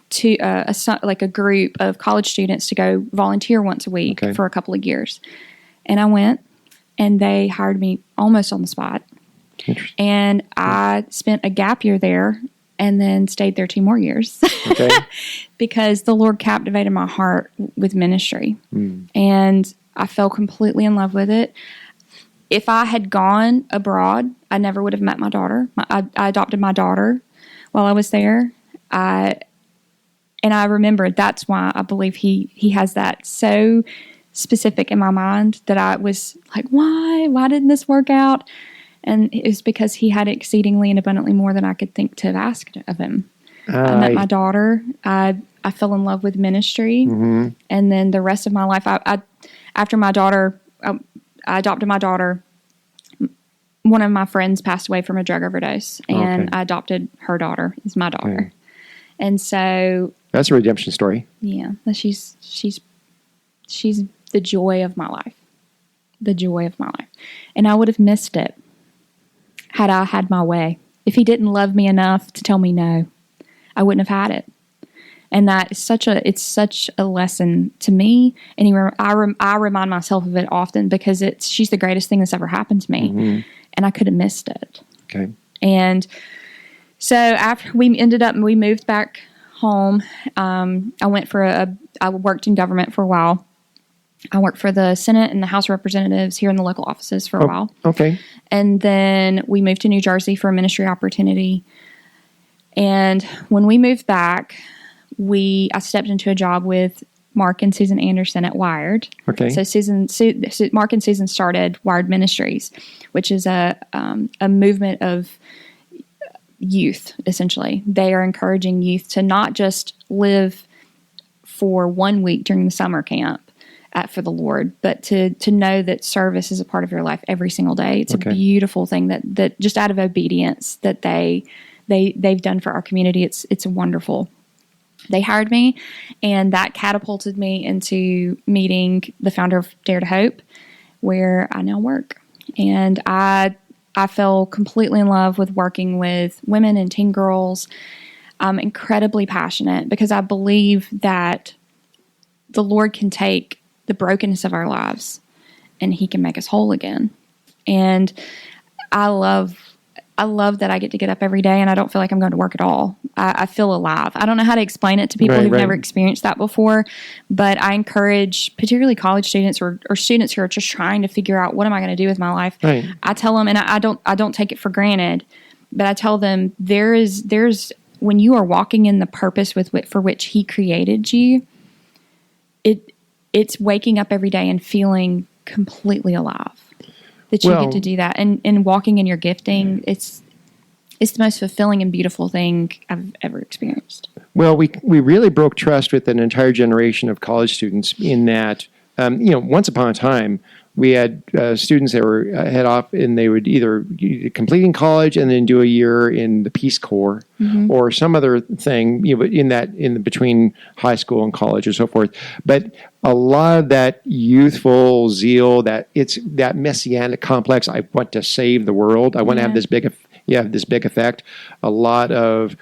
to a group of college students to go volunteer once a week for a couple of years. And I went, and they hired me almost on the spot. And I spent a gap year there and then stayed there 2 more years because the Lord captivated my heart with ministry. And I fell completely in love with it. If I had gone abroad, I never would have met my daughter. I adopted my daughter while I was there. And I remember that's why I believe he has that so specific in my mind that I was like, why didn't this work out? And it was because he had exceedingly and abundantly more than I could think to have asked of him. I met my daughter. I fell in love with ministry. And then the rest of my life, after my daughter, I adopted my daughter. One of my friends passed away from a drug overdose, and I adopted her daughter as my daughter. And so that's a redemption story. Yeah, she's the joy of my life, the joy of my life. And I would have missed it had I had my way. If he didn't love me enough to tell me no, I wouldn't have had it. And that is such a lesson to me. And I remind myself of it often because she's the greatest thing that's ever happened to me. And I could have missed it. Okay. And so after we moved back home. I worked in government for a while. I worked for the Senate and the House of Representatives here in the local offices for a while. Okay. And then we moved to New Jersey for a ministry opportunity. And when we moved back, I stepped into a job with Mark and Susan Anderson at Wired. Okay. So Mark and Susan started Wired Ministries, which is a movement of youth, essentially. They are encouraging youth to not just live for 1 week during the summer camp for the Lord, but to know that service is a part of your life every single day. It's a beautiful thing that just out of obedience that they've done for our community. It's wonderful. They hired me, and that catapulted me into meeting the founder of Dare to Hope, where I now work. And I fell completely in love with working with women and teen girls. I'm incredibly passionate because I believe that the Lord can take the brokenness of our lives and He can make us whole again. And I love that I get to get up every day and I don't feel like I'm going to work at all. I feel alive. I don't know how to explain it to people who've never experienced that before, but I encourage particularly college students or students who are just trying to figure out what am I going to do with my life. Right. I tell them, and I don't take it for granted, but I tell them there's when you are walking in the purpose for which He created you, it's waking up every day and feeling completely alive. that you get to do that. And walking in your gifting, it's the most fulfilling and beautiful thing I've ever experienced. Well, we really broke trust with an entire generation of college students in that, once upon a time, we had students that were head off, and they would either completing college and then do a year in the Peace Corps or some other thing, in between high school and college or so forth. But a lot of that youthful zeal, that messianic complex, I want to save the world, I want to have this big effect. A lot of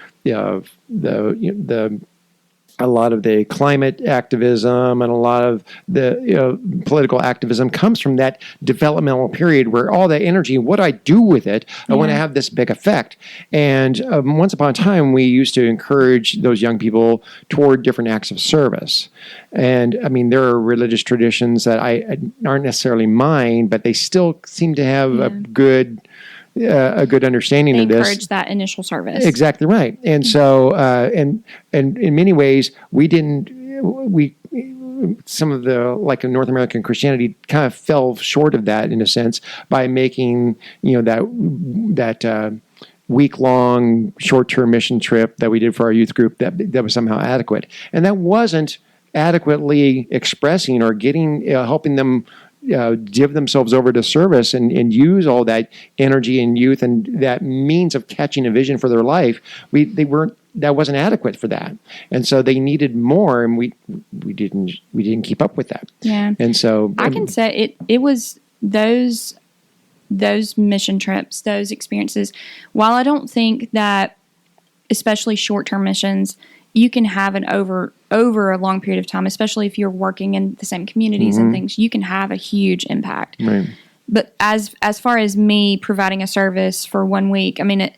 a lot of the climate activism and a lot of the political activism comes from that developmental period where all that energy, what I do with it, I want to have this big effect. And once upon a time, we used to encourage those young people toward different acts of service. And I mean, there are religious traditions that aren't necessarily mine, but they still seem to have a good understanding of this. Encourage that initial service. Exactly right. And so, and in many ways, some of the, like in North American Christianity, kind of fell short of that in a sense by making, that week-long short-term mission trip that we did for our youth group that was somehow adequate. And that wasn't adequately expressing or helping them give themselves over to service and use all that energy and youth and that means of catching a vision for their life. That wasn't adequate for that, and so they needed more, and we didn't keep up with that. Yeah, and so I can say it was those mission trips, those experiences. While I don't think that, especially short-term missions, you can have an over a long period of time, especially if you're working in the same communities and things, you can have a huge impact. Right. But as far as me providing a service for 1 week, I mean,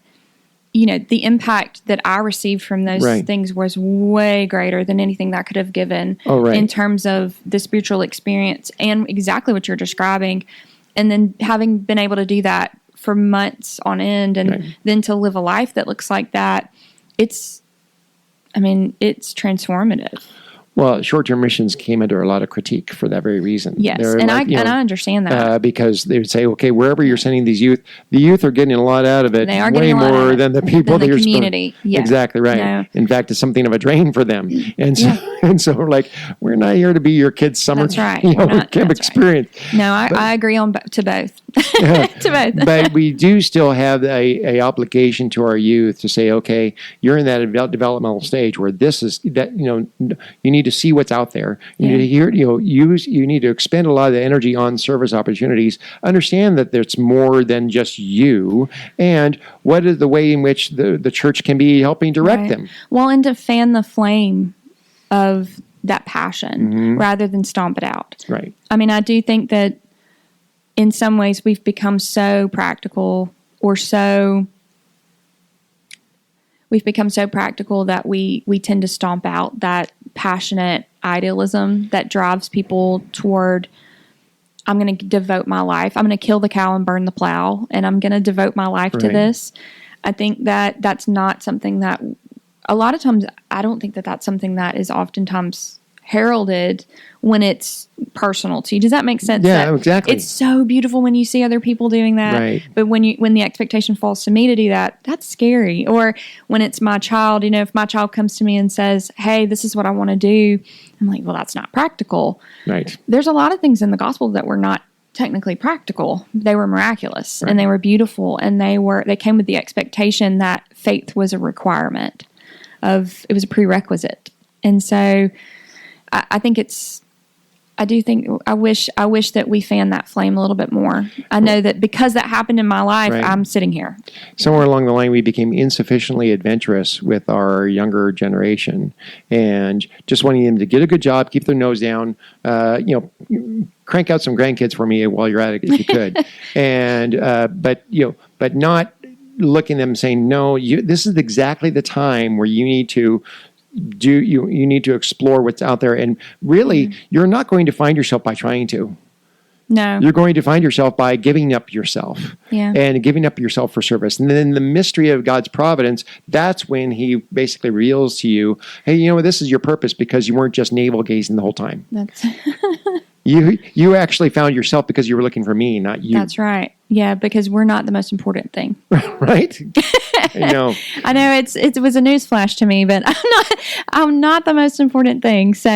the impact that I received from those things was way greater than anything that I could have given in terms of the spiritual experience and exactly what you're describing. And then having been able to do that for months on end and then to live a life that looks like that, it's transformative. Well, short-term missions came under a lot of critique for that very reason. Yes, and I understand that. Because they would say, okay, wherever you're sending these youth, the youth are getting a lot out of it. They are way more than the people than that the you're community. Yeah. Exactly right. No. In fact, it's something of a drain for them. And so we're like, we're not here to be your kids' summer camp experience. Right. No, I agree to both. To both. But we do still have a obligation to our youth to say, okay, you're in that developmental stage where this is that you need to see what's out there. You need to hear, you need to expend a lot of the energy on service opportunities. Understand that there's more than just you, and what is the way in which the church can be helping direct them. Well, and to fan the flame of that passion rather than stomp it out. Right. I mean, I do think that in some ways we've become so practical that we tend to stomp out that passionate idealism that drives people toward, I'm going to devote my life. I'm going to kill the cow and burn the plow, and I'm going to devote my life to this. I think that that's not something that a lot of times, I don't think that that's something that is oftentimes heralded when it's personal to you. Does that make sense? Yeah, exactly. It's so beautiful when you see other people doing that. Right. But when the expectation falls to me to do that, that's scary. Or when it's my child, if my child comes to me and says, hey, this is what I want to do, I'm like, well, that's not practical. Right. There's a lot of things in the gospel that were not technically practical. They were miraculous and they were beautiful, and they came with the expectation that faith was a requirement it was a prerequisite. And so I wish that we fan that flame a little bit more. I know that because that happened in my life, I'm sitting here. Somewhere along the line, we became insufficiently adventurous with our younger generation, and just wanting them to get a good job, keep their nose down, crank out some grandkids for me while you're at it if you could, and but not looking at them saying, no, this is exactly the time where you need to you need to explore what's out there. And really, you're not going to find yourself by trying to. No. You're going to find yourself by giving up yourself and giving up yourself for service. And then the mystery of God's providence, that's when he basically reveals to you, hey, this is your purpose, because you weren't just navel gazing the whole time. You actually found yourself because you were looking for me, not you. That's right. Yeah, because we're not the most important thing. Right? I know. I know it was a newsflash to me, but I'm not the most important thing. So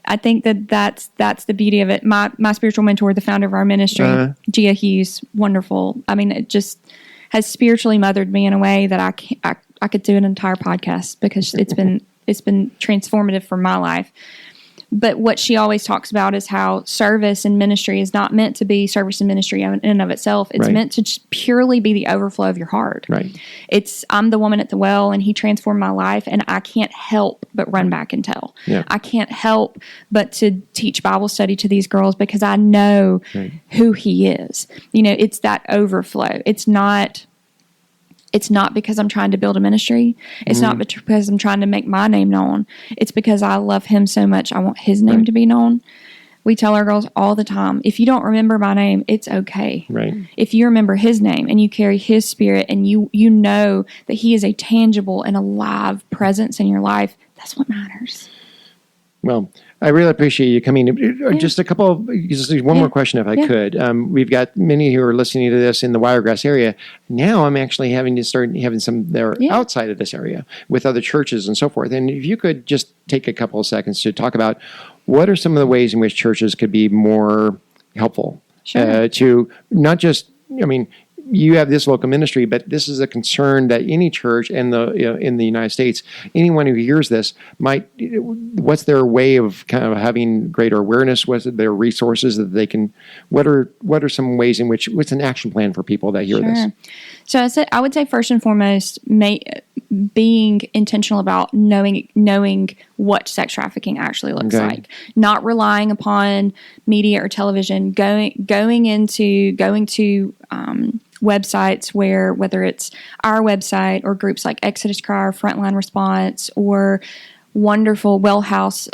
I think that's the beauty of it. My spiritual mentor, the founder of our ministry, Gia Hughes, wonderful. I mean, it just has spiritually mothered me in a way that I could do an entire podcast because it's been transformative for my life. But what she always talks about is how service and ministry is not meant to be service and ministry in and of itself. It's meant to just purely be the overflow of your heart. Right. I'm the woman at the well, and he transformed my life, and I can't help but run back and tell. Yeah. I can't help but to teach Bible study to these girls because I know who he is. It's that overflow. It's not because I'm trying to build a ministry. It's not because I'm trying to make my name known. It's because I love him so much. I want his name to be known. We tell our girls all the time, if you don't remember my name, it's okay. Right. If you remember his name and you carry his spirit and you know that he is a tangible and alive presence in your life, that's what matters. Well, I really appreciate you coming. Just one more question, if I could. We've got many who are listening to this in the Wiregrass area. Now I'm actually having to start having some there outside of this area with other churches and so forth. And if you could just take a couple of seconds to talk about what are some of the ways in which churches could be more helpful to not just, you have this local ministry, but this is a concern that any church in the United States, anyone who hears this what's their way of kind of having greater awareness? What's their resources that they can? What are some ways in which? What's an action plan for people that hear this? So I would say first and foremost, being intentional about knowing what sex trafficking actually looks like, not relying upon media or television, going to websites whether it's our website or groups like Exodus Cry or Frontline Response or Wonderful Well House,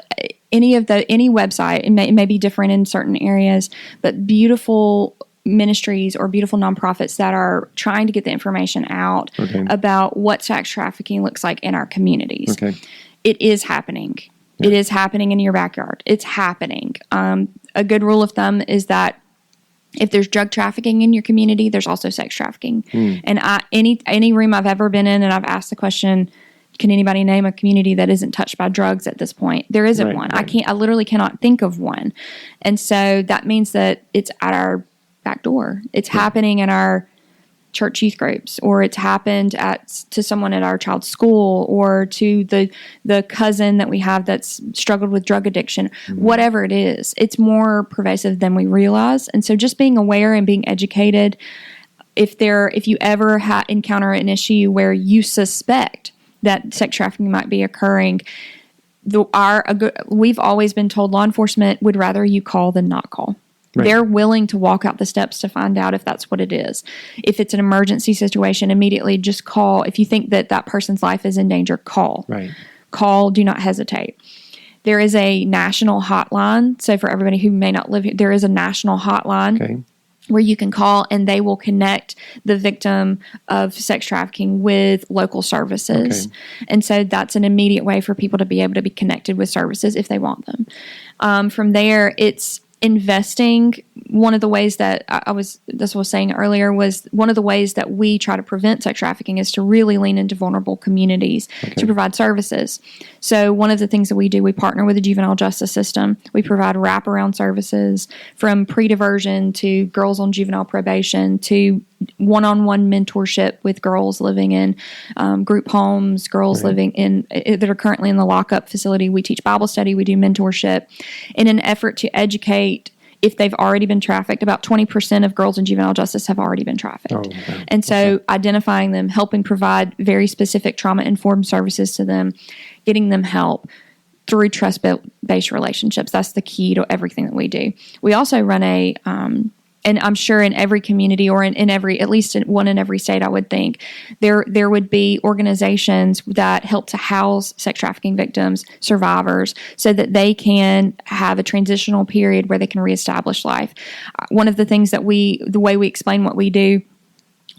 any website. It may be different in certain areas, but beautiful ministries or beautiful nonprofits that are trying to get the information out about what sex trafficking looks like in our communities. It is happening. It is happening in your backyard. It's happening. A good rule of thumb is that if there's drug trafficking in your community, there's also sex trafficking. And any room I've ever been in, and I've asked the question, can anybody name a community that isn't touched by drugs at this point? There isn't one. I literally cannot think of one. And so that means that it's at our back door. It's happening in our church youth groups, or it's happened to someone at our child's school, or to the cousin that we have that's struggled with drug addiction. Whatever it is, it's more pervasive than we realize. And so just being aware and being educated, if you ever encounter an issue where you suspect that sex trafficking might be occurring, we've always been told law enforcement would rather you call than not call. They're willing to walk out the steps to find out if that's what it is. If it's an emergency situation, immediately just call. If you think that person's life is in danger, call. Call, do not hesitate. There is a national hotline. So for everybody who may not live here, there is a national hotline where you can call, and they will connect the victim of sex trafficking with local services. And so that's an immediate way for people to be able to be connected with services if they want them. From there, it's investing. One of the ways that I was saying earlier was one of the ways that we try to prevent sex trafficking is to really lean into vulnerable communities to provide services. So one of the things that we do, we partner with the juvenile justice system. We provide wraparound services from pre-diversion to girls on juvenile probation to one-on-one mentorship with girls living in group homes, girls living in that are currently in the lockup facility. We teach Bible study. We do mentorship in an effort to educate. If they've already been trafficked, about 20% of girls in juvenile justice have already been trafficked. And so identifying them, helping provide very specific trauma-informed services to them, getting them help through trust-based relationships. That's the key to everything that we do. We also run and I'm sure in every community or in every, at least one in every state, I would think, there would be organizations that help to house sex trafficking victims, survivors, so that they can have a transitional period where they can reestablish life. One of the things that the way we explain what we do,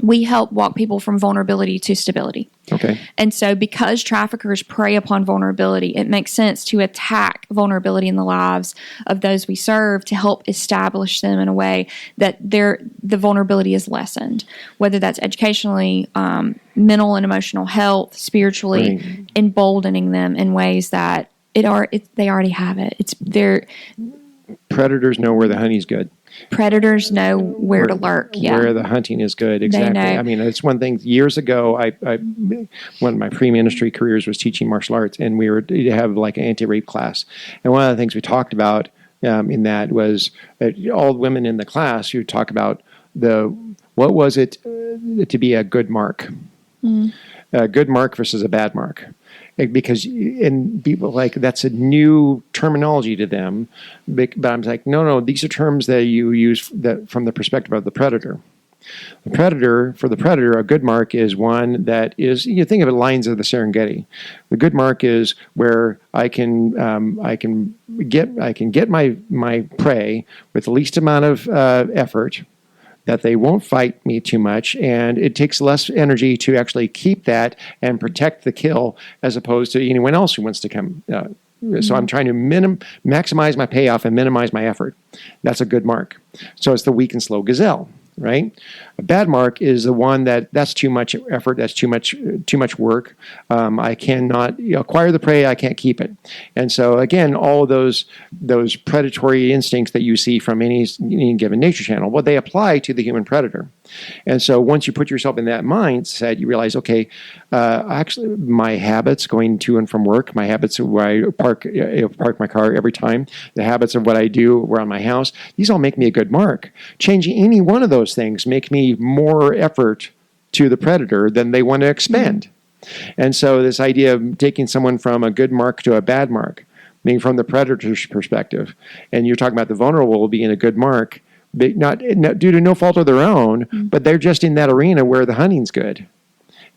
we help walk people from vulnerability to stability. Okay. And so because traffickers prey upon vulnerability, it makes sense to attack vulnerability in the lives of those we serve to help establish them in a way that the vulnerability is lessened, whether that's educationally, mental and emotional health, spiritually, Right. emboldening them in ways that they already have it. Predators know where the honey's good. Predators know where to lurk. Yeah. Where the hunting is good. Exactly. know. I mean, it's one thing. Years ago, one of my pre-ministry careers was teaching martial arts, and we were to have like an anti-rape class. And one of the things we talked about in that was that all women in the class, you talk about what was it to be a good mark, a good mark versus a bad mark. Because and people like that's a new terminology to them, but I'm like, no, these are terms that you use that from the perspective of the predator. For the predator, a good mark is one that is, you think of it, lines of the Serengeti. The good mark is where I can get my prey with the least amount of effort, that they won't fight me too much, and it takes less energy to actually keep that and protect the kill as opposed to anyone else who wants to come. So I'm trying to maximize my payoff and minimize my effort. That's a good mark. So it's the weak and slow gazelle, right? A bad mark is the one that's too much effort, that's too much work. I cannot acquire the prey, I can't keep it. And so again, all of those predatory instincts that you see from any given nature channel, well, they apply to the human predator. And so once you put yourself in that mindset, you realize, okay, actually my habits going to and from work, my habits of where I park my car every time, the habits of what I do around my house, these all make me a good mark. Changing any one of those things make me more effort to the predator than they want to expend. And so this idea of taking someone from a good mark to a bad mark, being from the predator's perspective, and you're talking about the vulnerable being a good mark, not due to no fault of their own, but they're just in that arena where the hunting's good.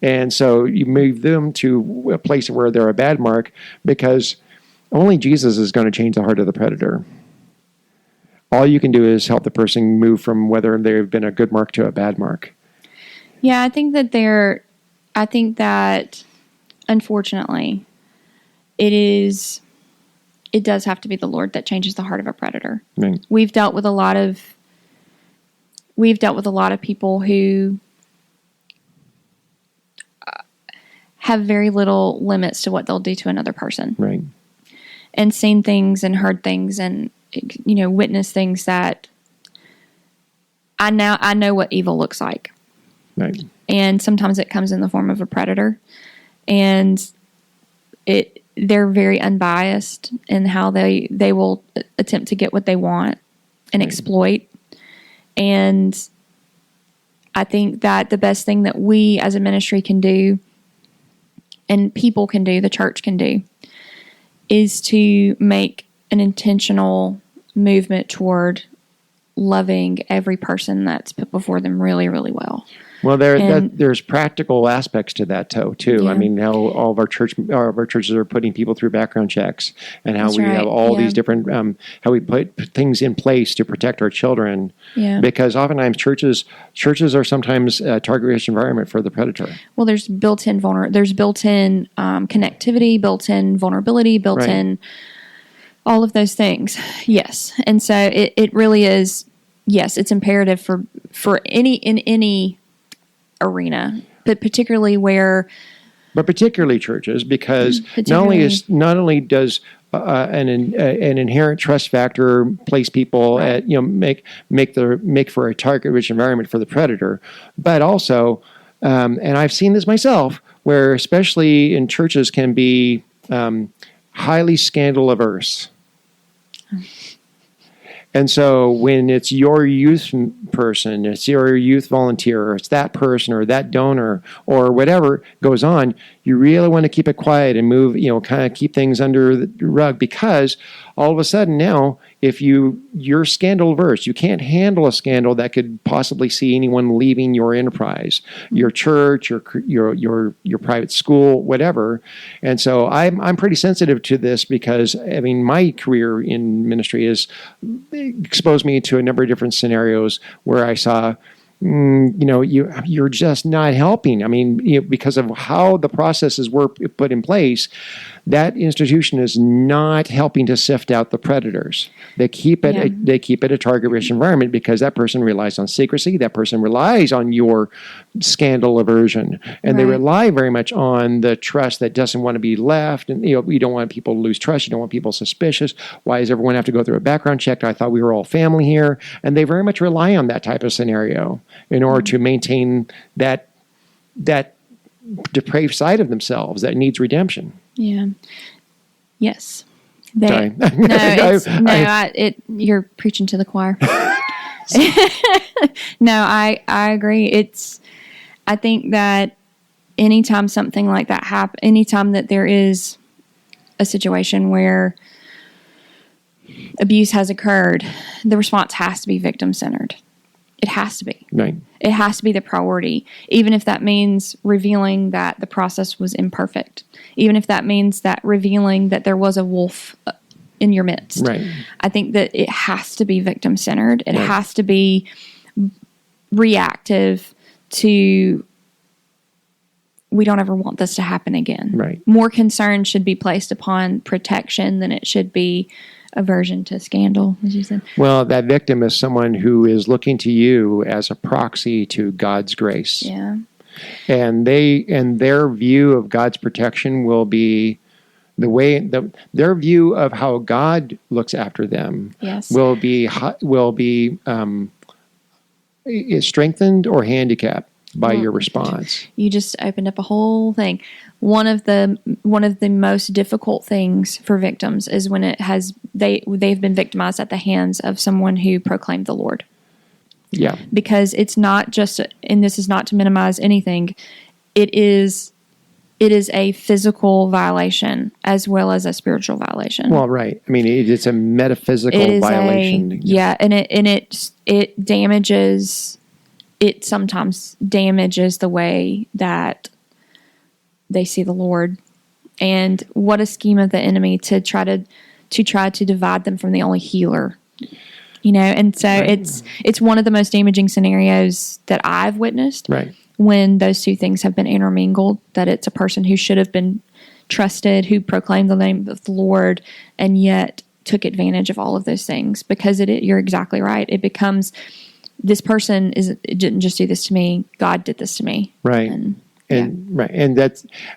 And so you move them to a place where they're a bad mark because only Jesus is going to change the heart of the predator. All you can do is help the person move from whether they've been a good mark to a bad mark. Yeah, I think that unfortunately it does have to be the Lord that changes the heart of a predator. Right. We've dealt with a lot of people who have very little limits to what they'll do to another person. Right. And seen things and heard things and witnessed things that I know what evil looks like. Right. And sometimes it comes in the form of a predator, and they're very unbiased in how they will attempt to get what they want and exploit. And I think that the best thing that we as a ministry can do, and people can do, the church can do, is to make an intentional movement toward loving every person that's put before them really, really well. Well, there's practical aspects to that too. Yeah. I mean, how all of our churches are putting people through background checks, and how That's we right. have all Yeah. these different how we put things in place to protect our children. Yeah. Because oftentimes churches are sometimes a target-rich environment for the predator. Well, there's built-in connectivity, built-in vulnerability, built-in all of those things. Yes, and so it really is. Yes, it's imperative for any arena, but particularly churches, because not only does an inherent trust factor place people at make for a target-rich environment for the predator, but also, and I've seen this myself, where especially in churches can be highly scandal averse. And so when it's your youth person, it's your youth volunteer, or it's that person or that donor or whatever goes on, you really want to keep it quiet and move, kind of keep things under the rug, because all of a sudden now, if you're scandal averse, you can't handle a scandal that could possibly see anyone leaving your enterprise, your church, your private school, whatever. And so I'm pretty sensitive to this, because my career in ministry has exposed me to a number of different scenarios where I saw you're just not helping. I mean, because of how the processes were put in place, that institution is not helping to sift out the predators. They keep it a target-rich environment because that person relies on secrecy. That person relies on your scandal aversion, and they rely very much on the trust that doesn't want to be left. And you don't want people to lose trust. You don't want people suspicious. Why does everyone have to go through a background check? I thought we were all family here, and they very much rely on that type of scenario in order to maintain that depraved side of themselves that needs redemption. Yeah. Yes. Sorry. You're preaching to the choir. No, I agree. I think that anytime something like that happens, anytime that there is a situation where abuse has occurred, the response has to be victim-centered. It has to be. Right. It has to be the priority, even if that means revealing that the process was imperfect, even if that means that revealing that there was a wolf in your midst. Right. I think that it has to be victim-centered. It has to be reactive to, we don't ever want this to happen again. Right. More concern should be placed upon protection than it should be aversion to scandal, as you said. Well, that victim is someone who is looking to you as a proxy to God's grace. Yeah. And their view of God's protection will be their view of how God looks after them. Yes. will be strengthened or handicapped by your response. You just opened up a whole thing. One of the most difficult things for victims is when they've been victimized at the hands of someone who proclaimed the Lord. Yeah. Because it's not just, and this is not to minimize anything, it is a physical violation as well as a spiritual violation. Well, right. I mean, it's a metaphysical violation. And it damages. It sometimes damages the way that they see the Lord. And what a scheme of the enemy to try to divide them from the only healer. And so it's one of the most damaging scenarios that I've witnessed. Right. When those two things have been intermingled, that it's a person who should have been trusted, who proclaimed the name of the Lord, and yet took advantage of all of those things. Because you're exactly right. It becomes, this person didn't just do this to me, God did this to me. Right. And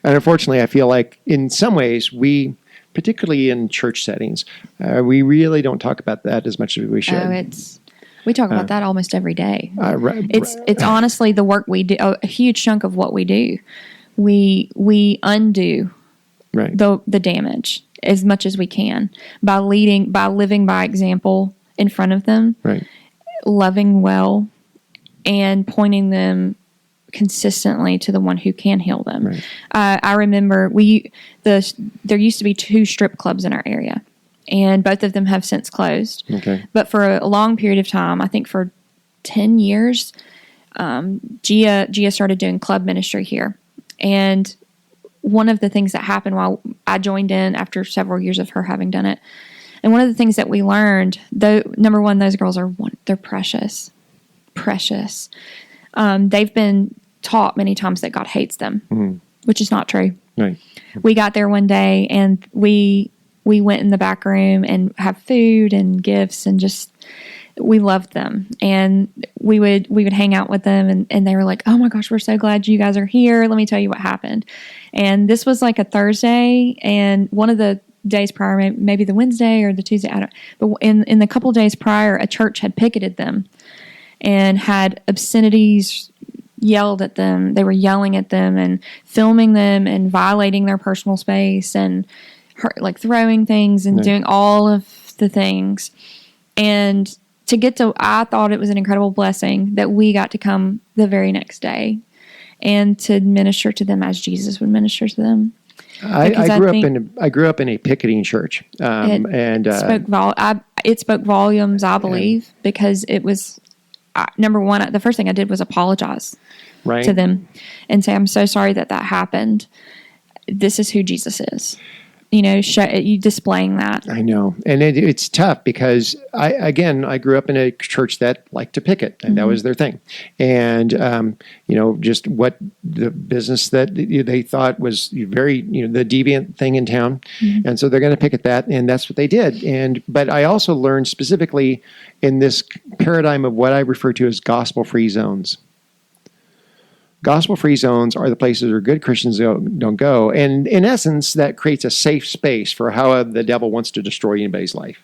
unfortunately, I feel like in some ways we, particularly in church settings, we really don't talk about that as much as we should. We talk about that almost every day. It's honestly the work we do. A huge chunk of what we do, we undo the damage as much as we can by living by example in front of them, loving well, and pointing them consistently to the one who can heal them. Right. I remember there used to be 2 strip clubs in our area, and both of them have since closed. Okay. But for a long period of time, I think for 10 years, Gia started doing club ministry here. And one of the things that happened while I joined in after several years of her having done it, and one of the things that we learned, though, number one, those girls they're precious. Precious. They've been taught many times that God hates them, which is not true. Right. We got there one day and we went in the back room and have food and gifts and just, we loved them. And we would hang out with them and they were like, oh my gosh, we're so glad you guys are here. Let me tell you what happened. And this was like a Thursday, and one of the days prior, maybe the Wednesday or the Tuesday, I don't, but in the couple days prior, a church had picketed them and had obscenities yelled at them. They were yelling at them and filming them and violating their personal space and throwing things and doing all of the things. And I thought it was an incredible blessing that we got to come the very next day and to minister to them as Jesus would minister to them. I grew up in a picketing church, it spoke volumes, I believe, because it was number one. The first thing I did was apologize to them and say, "I'm so sorry that happened. This is who Jesus is." you displaying that. I know. And it's tough because I grew up in a church that liked to picket, and that was their thing. And, just what the business that they thought was very, the deviant thing in town. And so they're going to picket that. And that's what they did. But I also learned specifically in this paradigm of what I refer to as gospel-free zones. Gospel-free zones are the places where good Christians don't go. And in essence, that creates a safe space for how the devil wants to destroy anybody's life.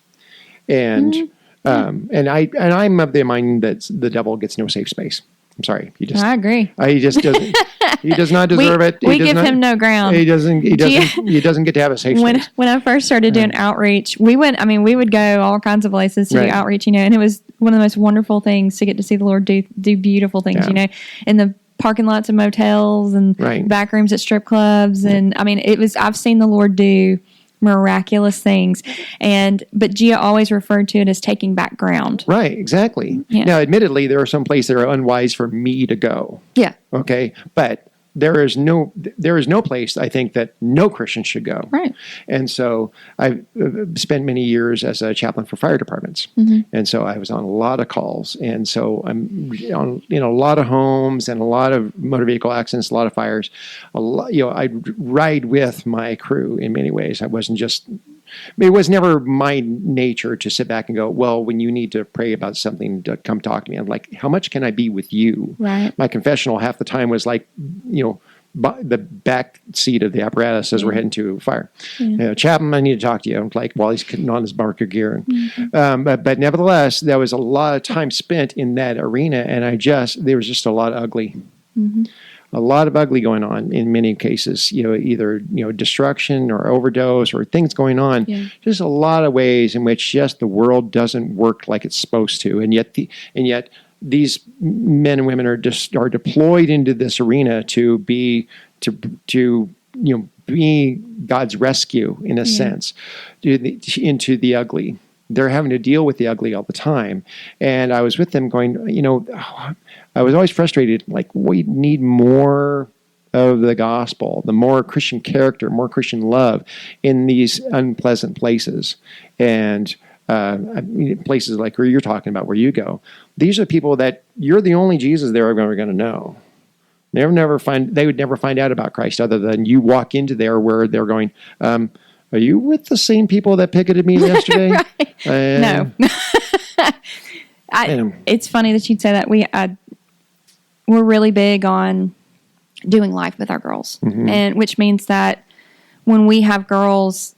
And I'm of the mind that the devil gets no safe space. I'm sorry. I agree. He just doesn't. He does not deserve it. We give him no ground. He doesn't get to have a safe space. When I first started doing outreach, we would go all kinds of places to do outreach, and it was one of the most wonderful things to get to see the Lord do beautiful things, in the parking lots of motels and back rooms at strip clubs. And I've seen the Lord do miraculous things. But Gia always referred to it as taking back ground. Right, exactly. Yeah. Now, admittedly, there are some places that are unwise for me to go. Yeah. Okay. But there is no place, I think, that no Christian should go. Right. And so I've spent many years as a chaplain for fire departments. And so I was on a lot of calls. And so I'm on a lot of homes and a lot of motor vehicle accidents, a lot of fires. I'd ride with my crew in many ways. It was never my nature to sit back and go, well, when you need to pray about something, to come talk to me. I'm like, how much can I be with you? Right. My confessional half the time was like, the back seat of the apparatus as we're heading to fire. Chaplain, I need to talk to you. I'm like, while he's putting on his marker gear. But nevertheless, there was a lot of time spent in that arena, and there was just a lot of ugly. A lot of ugly going on in many cases, either, destruction or overdose or things going on. Yeah. Just a lot of ways in which just the world doesn't work like it's supposed to. And yet these men and women are deployed into this arena to be God's rescue in a sense into the ugly. They're having to deal with the ugly all the time. And I was with them going, I was always frustrated, like, we need more of the gospel, the more Christian character, more Christian love in these unpleasant places. And places like where you're talking about, where you go. These are people that you're the only Jesus they're ever going to know. They would never find out about Christ other than you walk into there where they're going, are you with the same people that picketed me yesterday? No. It's funny that you'd say that. We're really big on doing life with our girls, and which means that when we have girls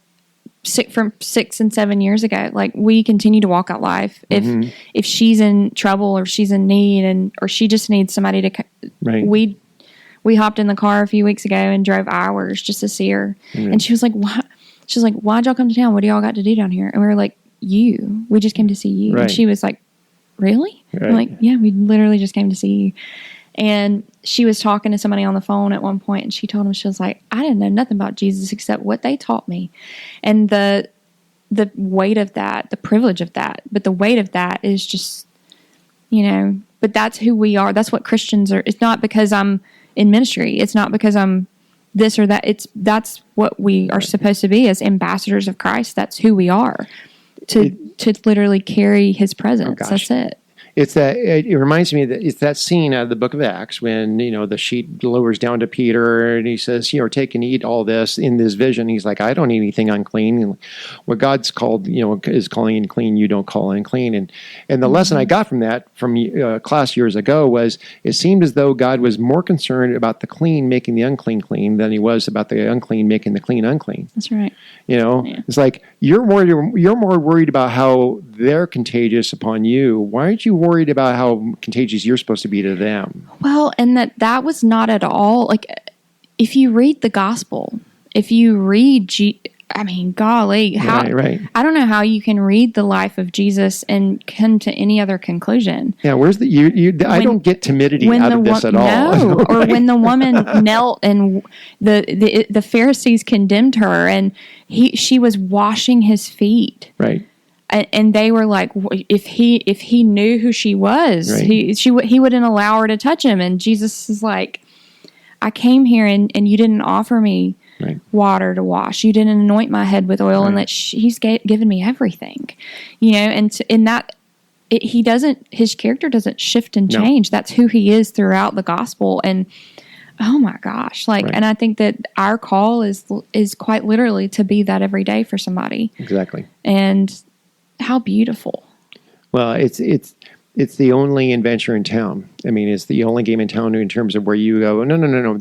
from 6 and 7 years ago, like, we continue to walk out life. If she's in trouble or she's in need or she just needs somebody to, we hopped in the car a few weeks ago and drove hours just to see her, and she was like, "Why?" She's like, "Why'd y'all come to town? What do y'all got to do down here?" And we were like, we just came to see you. And she was like, "Really?" I'm like, "Yeah, we literally just came to see you." And she was talking to somebody on the phone at one point, and she told him, she was like, "I didn't know nothing about Jesus except what they taught me." And the weight of that, the privilege of that, but the weight of that is just, but that's who we are. That's what Christians are. It's not because I'm in ministry. It's not because I'm this or that. That's what we are supposed to be as ambassadors of Christ. That's who we are, to literally carry His presence. That's it. It reminds me that it's that scene out of the book of Acts when, the sheet lowers down to Peter and he says, take and eat all this in this vision. He's like, I don't eat anything unclean. And what God's called, is calling unclean, you don't call unclean. And the lesson I got from that from class years ago was it seemed as though God was more concerned about the clean making the unclean clean than He was about the unclean making the clean unclean. That's right. It's like you're more worried about how they're contagious upon you. Why aren't you worried about how contagious you're supposed to be to them? Well, and that was not at all, like, if you read the gospel, if you read golly, how I don't know how you can read the life of Jesus and come to any other conclusion. Yeah, where's I don't get timidity out of this at all. No, or when the woman knelt and the Pharisees condemned her and she was washing His feet. Right. And they were like, if he knew who she was, he wouldn't allow her to touch Him. And Jesus is like, I came here and you didn't offer me Right. water to wash. You didn't anoint my head with oil, and that he's given me everything, and in that, his character doesn't shift and change. That's who he is throughout the gospel. And oh my gosh, and I think that our call is quite literally to be that every day for somebody. Exactly. And how beautiful. Well, it's the only adventure in town. I mean, it's the only game in town in terms of where you go, no.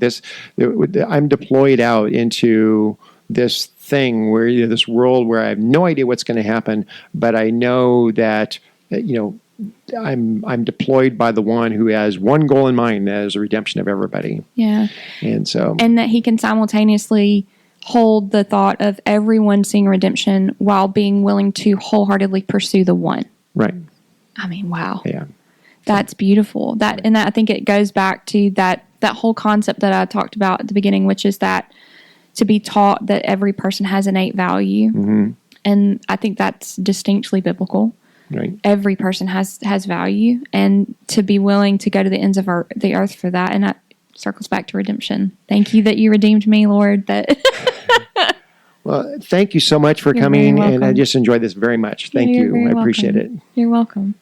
I'm deployed out into this thing where this world where I have no idea what's going to happen, but I know that I'm deployed by the one who has one goal in mind, as the redemption of everybody. Yeah. And that he can simultaneously hold the thought of everyone seeing redemption while being willing to wholeheartedly pursue the one. Right. I mean, wow. Yeah. That's beautiful. And I think it goes back to that whole concept that I talked about at the beginning, which is that to be taught that every person has innate value. Mm-hmm. And I think that's distinctly biblical. Right. Every person has value, and to be willing to go to the ends of the earth for that. And that circles back to redemption. Thank you that you redeemed me, Lord. Well, thank you so much for coming, and I just enjoyed this very much. Thank you. I appreciate it. You're welcome.